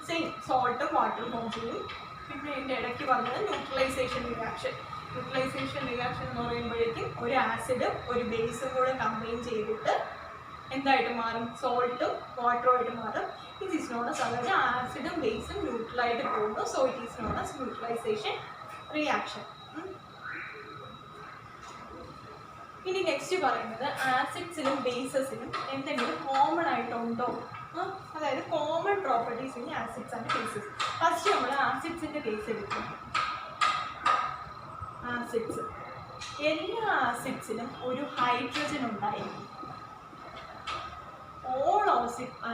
സെയിം സോൾട്ടും വാട്ടറും ഫോം ചെയ്യും. പിന്നെ ഇതിൻ്റെ ഇടയ്ക്ക് പറഞ്ഞത് ന്യൂട്രലൈസേഷൻ റിയാക്ഷൻ. ന്യൂട്രലൈസേഷൻ റിയാക്ഷൻ എന്ന് പറയുമ്പോഴേക്കും ഒരു ആസിഡും ഒരു ബേസും കൂടെ കമ്പൈൻ ചെയ്തിട്ട് എന്തായിട്ട് മാറും? സോൾട്ടും വാട്ടറുമായിട്ട് മാറും. ഇറ്റ് ഈസ് നോൺ ആസ്, അതായത് ആസിഡും ബേസും ന്യൂട്രലായിട്ട് പോകുന്നു. So it is known as neutralisation reaction. ഇനി നെക്സ്റ്റ് പറയുന്നത് ആസിഡ്സിലും ബേസസിലും എന്തെങ്കിലും കോമൺ ആയിട്ടുണ്ടോ, അതായത് common properties in acids and bases. First നമ്മൾ ആസിഡ്സിൻ്റെ കേസ് എടുക്കും. ആസിഡ്സ്, എല്ലാ ആസിഡ്സിലും ഒരു ഹൈഡ്രജൻ ഉണ്ടായിരിക്കും. All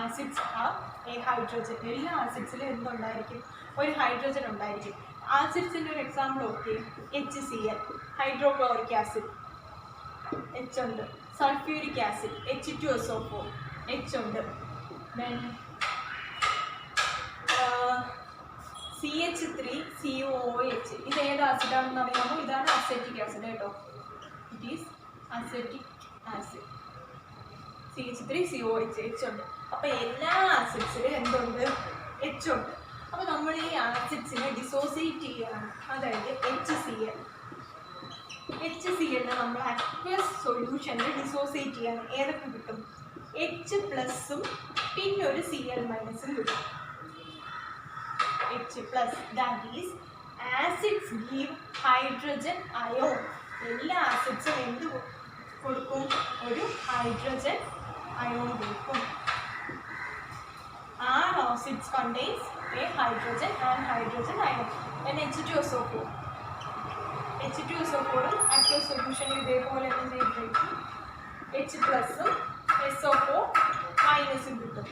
acids R A hydrogen. എല്ലാ ആസിഡ്സിലും എന്തുണ്ടായിരിക്കും? ഒരു ഹൈഡ്രജൻ ഉണ്ടായിരിക്കും. ആസിഡ്സിൻ്റെ ഒരു example okay, HCl, hydrochloric acid, H ഉണ്ട്. സൾഫ്യൂരിക് ആസിഡ്, H2SO4, H ഉണ്ട്. ദെൻ CH3COOH, ഇത് ഏത് ആസിഡാണെന്ന് അറിയാമോ? ഇതാണ് അസെറ്റിക് ആസിഡ് കേട്ടോ. It is acetic acid. CH3COOH, H ഉണ്ട്. അപ്പോൾ എല്ലാ ആസിഡ്സിലും എന്തുണ്ട്? H ഉണ്ട്. അപ്പോൾ നമ്മൾ ഈ ആസിഡ്സിനെ ഡിസോസിയേറ്റ് ചെയ്യണം. അതായത് HCl നമ്മൾ അക്വസ് സൊല്യൂഷനിൽ ഡിസോസിയേറ്റ് ചെയ്യണം. ഏതൊക്കെ കിട്ടും? H+ഉം പിന്നെ ഒരു Cl- കിട്ടും. H+, that is acids give hydrogen ion. എല്ലാ ആസിഡ്സും എന്ത് കൊടുക്കും? ഒരു ഹൈഡ്രജൻ അയോൺ കൊടുക്കും. All acids contains a hydrogen and hydrogen ion. Then H2SO4. H2SO4 aqueous solution ഇതേപോലെ തന്നെ ചെയ്തിരിക്കും. H+ഉം SO4- കിട്ടും.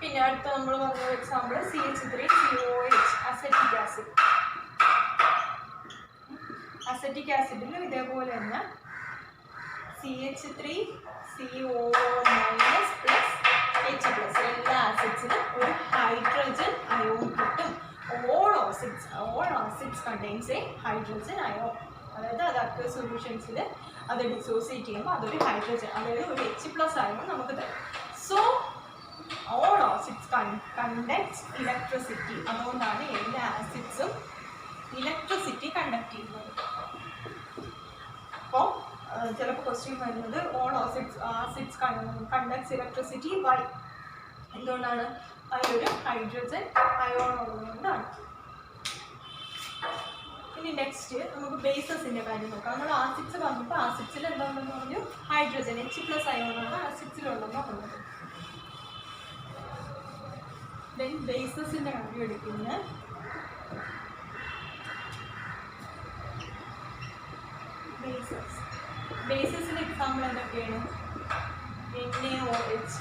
പിന്നെ അടുത്ത നമ്മൾ പറഞ്ഞ example CH3COOH, acetic acid. Acetic ആസിഡിലും ഇതേപോലെ തന്നെ CH3CO- H+. എല്ലാ ആസിഡ്സിലും ഒരു ഹൈഡ്രജൻ അയോൺ കിട്ടും. All acids contains a hydrogen ion. അതായത് അത് അക്വസ് സൊല്യൂഷൻസിൽ അത് ഡിസോസിയേറ്റ് ചെയ്യുമ്പോൾ അതൊരു ഹൈഡ്രജൻ, അതായത് ഒരു H+ അയോൺ നമുക്ക് തരും. So all acids conducts electricity. അതുകൊണ്ടാണ് എല്ലാ ആസിഡ്സും ഇലക്ട്രിസിറ്റി കണ്ടക്ട് ചെയ്യുന്നത്. അപ്പോൾ ചിലപ്പോൾ ക്വസ്റ്റ്യൻ വരുന്നത് all acids conducts electricity by, എന്തുകൊണ്ടാണ്? അതിലൊരു ഹൈഡ്രജൻ അയോൺ ഉള്ളതുകൊണ്ടാണ്. ഇനി നെക്സ്റ്റ് നമുക്ക് ബേസസിൻ്റെ കാര്യം നോക്കാം. നമ്മൾ ആസിഡ്സ് പറഞ്ഞപ്പോൾ ആസിഡ്സിൽ എന്താണെന്ന് പറഞ്ഞു? ഹൈഡ്രജൻ, H+ അയോണാണ് ആസിഡ്സിലുള്ളതെന്ന് പറഞ്ഞത്. ദെൻ ബേസസിൻ്റെ കാര്യം എടുക്കുന്നത് ബേസസിൻ്റെ എക്സാമ്പിൾ എന്തൊക്കെയാണ്? NaOH,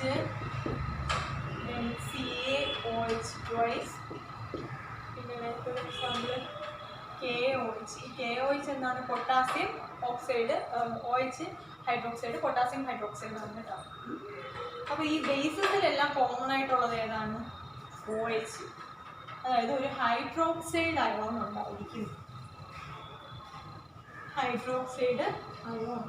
ദെൻ CaOH twice, പിന്നെ മറ്റൊരു എക്സാമ്പിൾ KOH. ഈ KOH എന്താണ്? Potassium oxide, OH hydroxide, potassium hydroxide ആണ് കേട്ടോ. അപ്പോൾ ഈ ബേസസിലെല്ലാം കോമൺ ആയിട്ടുള്ളത് ഏതാണ്? OH. അതായത് ഒരു ഹൈഡ്രോക്സൈഡ് അയോൺ ഉണ്ടായിരിക്കും. Hydroxide ion.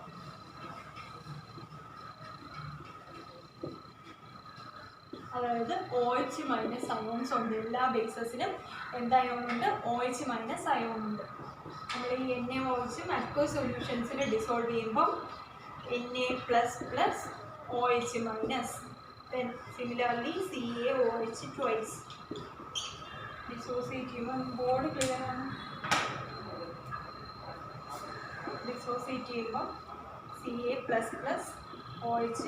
അതായത് OH- അയോൺസ് ഉണ്ട്. എല്ലാ ബേസസിലും എന്തായോണുണ്ട്? OH- അയോൺ ഉണ്ട്. നമ്മൾ ഈ NaOH അക്വസ് സൊല്യൂഷൻസിൽ ഡിസോൾവ് ചെയ്യുമ്പോൾ Na++ OH-. Then similarly CaOH twice. Dissociate ചെയ്യുമ്പോൾ ബോർഡ് ക്ലിയർ ആണ്. ഡിസോസിയേറ്റ് ചെയ്യുമ്പോൾ Ca++ OH-.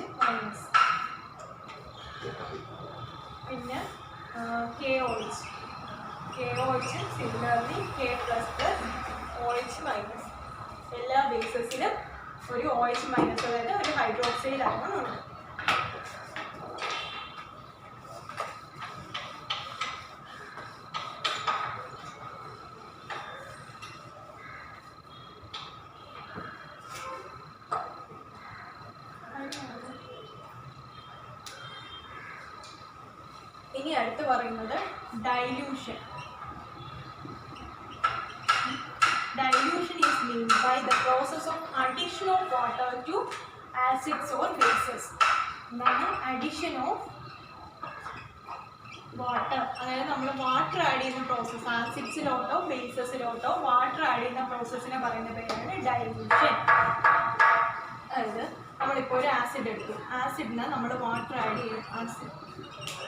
പിന്നെ KOH സിമിലർലി K++ OH-. എല്ലാ ബേസസിലും ഒരു OH-, അതായത് ഒരു ഹൈഡ്രോക്സൈഡ് അയോൺ ഉണ്ട്. ഇനി അടുത്ത് പറയുന്നത് dilution. Dilution is meant by the process of addition of water to acids or bases. എന്താണ് addition of water? അതായത് നമ്മൾ വാട്ടർ ആഡ് ചെയ്യുന്ന പ്രോസസ്സ്, ആസിഡ്സിലോട്ടോ ബേസസിലോട്ടോ വാട്ടർ ആഡ് ചെയ്യുന്ന പ്രോസസ്സിനെ പറയുന്ന പേരാണ് ഡൈല്യൂഷൻ. അതായത് നമ്മളിപ്പോൾ ഒരു ആസിഡ് എടുക്കും, ആസിഡിന് നമ്മൾ വാട്ടർ ആഡ് ചെയ്യും.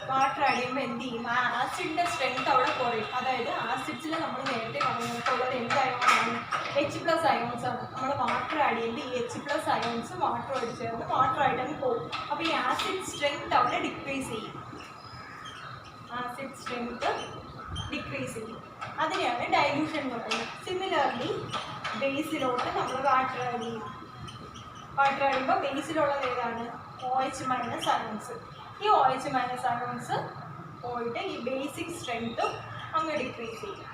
വാട്ടർ ആഡ് ചെയ്യുമ്പോൾ എന്ത് ചെയ്യും? ആ ആസിഡിൻ്റെ സ്ട്രെങ്ത് അവിടെ കുറയും. അതായത് ആസിഡ്സിൽ നമ്മൾ നേരത്തെ പറഞ്ഞിട്ടുള്ളത് എന്ത് അയോണാണ്? H+ അയോൺസ് ആണ്. നമ്മൾ വാട്ടർ ആഡ് ചെയ്യുമ്പോൾ ഈ H+ അയോൺസ് വാട്ടറുമായിട്ട് ചേർന്ന് വാട്ടറായിട്ട് അങ്ങ് പോകും. അപ്പോൾ ഈ ആസിഡ് സ്ട്രെങ്ത് അവിടെ ഡിക്രീസ് ചെയ്യും. ആസിഡ് സ്ട്രെങ്ത് ഡിക്രീസ് ചെയ്യും. അതിനെയാണ് ഡൈല്യൂഷൻ എന്ന് പറയുന്നത്. സിമിലർലി ബേസിലോട്ട് നമ്മൾ വാട്ടർ ആഡ് ചെയ്യും. വാട്ടർ ആഡ് ചെയ്യുമ്പോൾ ബേസിലുള്ളത് ഏതാണ്? OH- ions. ഈ OH- അയോൺസ് പോയിട്ട് ഈ ബേസിക് സ്ട്രെങ്ത്തും അങ്ങ് ഡിക്രീസ് ചെയ്യും.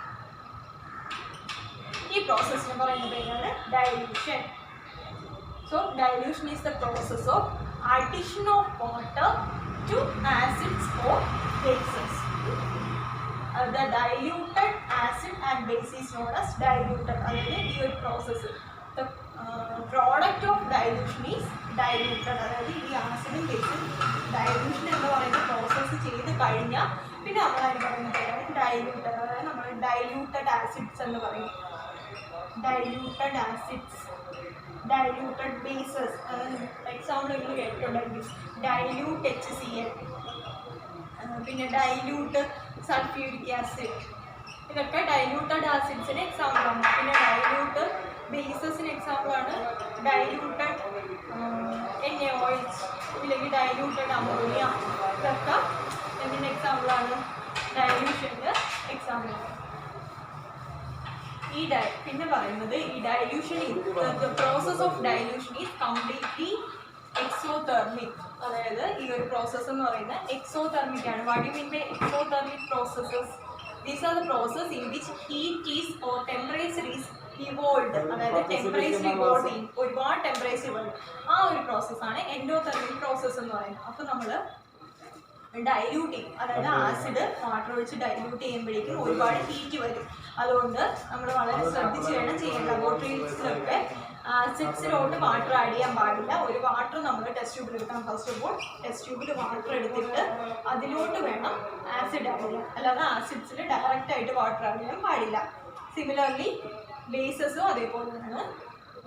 ഈ പ്രോസസ്സിന് പറയുന്ന പേരാണ് dilution. So dilution is the process of addition of water to acids or bases. The diluted acid and base is known as diluted. അതായത് ഈ ഒരു process the product of dilution is diluted. അതായത് ഈ ആസിഡും ബേസും ഡൈല്യൂഷൻ എന്ന് പറയുന്ന process ചെയ്ത് കഴിഞ്ഞാൽ പിന്നെ നമ്മൾ അതിന് പറയുന്ന പേരാണ് ഡൈല്യൂട്ടഡ്. അതായത് നമ്മൾ ഡൈല്യൂട്ടഡ് ആസിഡ്സ് എന്ന് പറയും. Diluted acids, diluted bases. Example നിങ്ങൾ കേട്ടിട്ടുണ്ടെങ്കിൽ ഡൈല്യൂട്ട് HCl, പിന്നെ ഡൈല്യൂട്ട് സൾഫ്യൂരിക് ആസിഡ്, ഇതൊക്കെ ഡൈല്യൂട്ടഡ് ആസിഡ്സിന് എക്സാമ്പിളാണ്. പിന്നെ ഡൈല്യൂട്ട് ബേസസിന് എക്സാമ്പിളാണ് ഡൈല്യൂട്ടഡ് NaOH, ഇല്ലെങ്കിൽ ഡൈല്യൂട്ടഡ് അമോണിയ. ഇതൊക്കെ എന്തിൻ്റെ എക്സാമ്പിളാണ്? ഡൈല്യൂഷൻ്റെ എക്സാമ്പിളാണ്. പിന്നെ പറയുന്നത് ഈ dilution, the process of dilution is completely exothermic. അതായത് ഈ ഒരു പ്രോസസ്സ് എന്ന് പറയുന്നത് എക്സോതെർമിക് ആണ്. What you mean by exothermic processes? These are the process in which heat is or temperature is evolve. അതായത് ടെമ്പറേച്ചർ ഇവോൾവ് ചെയ്യും, ഒരുപാട് ടെമ്പറേച്ചർ ഇവോൾവ്. ആ ഒരു പ്രോസസ്സാണ് എൻഡോതെർമിക് പ്രോസസ്സ് എന്ന് പറയുന്നത്. അപ്പോൾ നമ്മൾ ഡൈല്യൂട്ട് ചെയ്യും, അതായത് ആസിഡ് വാട്ടർ ഒഴിച്ച് ഡൈല്യൂട്ട് ചെയ്യുമ്പോഴേക്കും ഒരുപാട് ഹീറ്റ് വരും. അതുകൊണ്ട് നമ്മൾ വളരെ ശ്രദ്ധിച്ച് വേണം ചെയ്യാൻ. ലബോറട്ടറീസിലൊക്കെ ആസിഡ്സിലോട്ട് വാട്ടർ ആഡ് ചെയ്യാൻ പാടില്ല. ഒരു വാട്ടർ നമ്മൾ ടെസ്റ്റ് ട്യൂബിൽ എടുക്കണം. ഫസ്റ്റ് ഓഫ് ഓൾ ടെസ്റ്റ് ട്യൂബിൽ വാട്ടർ എടുത്തിട്ട് അതിലോട്ട് വേണം ആസിഡ് ആഡ് ചെയ്യാൻ. അല്ലാതെ ആസിഡ്സിൽ ഡയറക്റ്റ് ആയിട്ട് വാട്ടർ ആഡ് ചെയ്യാൻ പാടില്ല. സിമിലർലി ബേസസും അതേപോലെ തന്നെ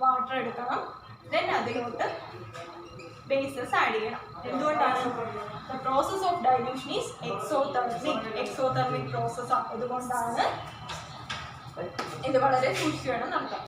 വാട്ടർ എടുക്കണം, ദെൻ അതിലോട്ട് ബേസസ് ആഡ് ചെയ്യണം. എന്തുകൊണ്ടാണ്? The process of dilution is exothermic process ആയതുകൊണ്ടാണ് ഇത് വളരെ സൂക്ഷിച്ച് വേണം നടത്താൻ.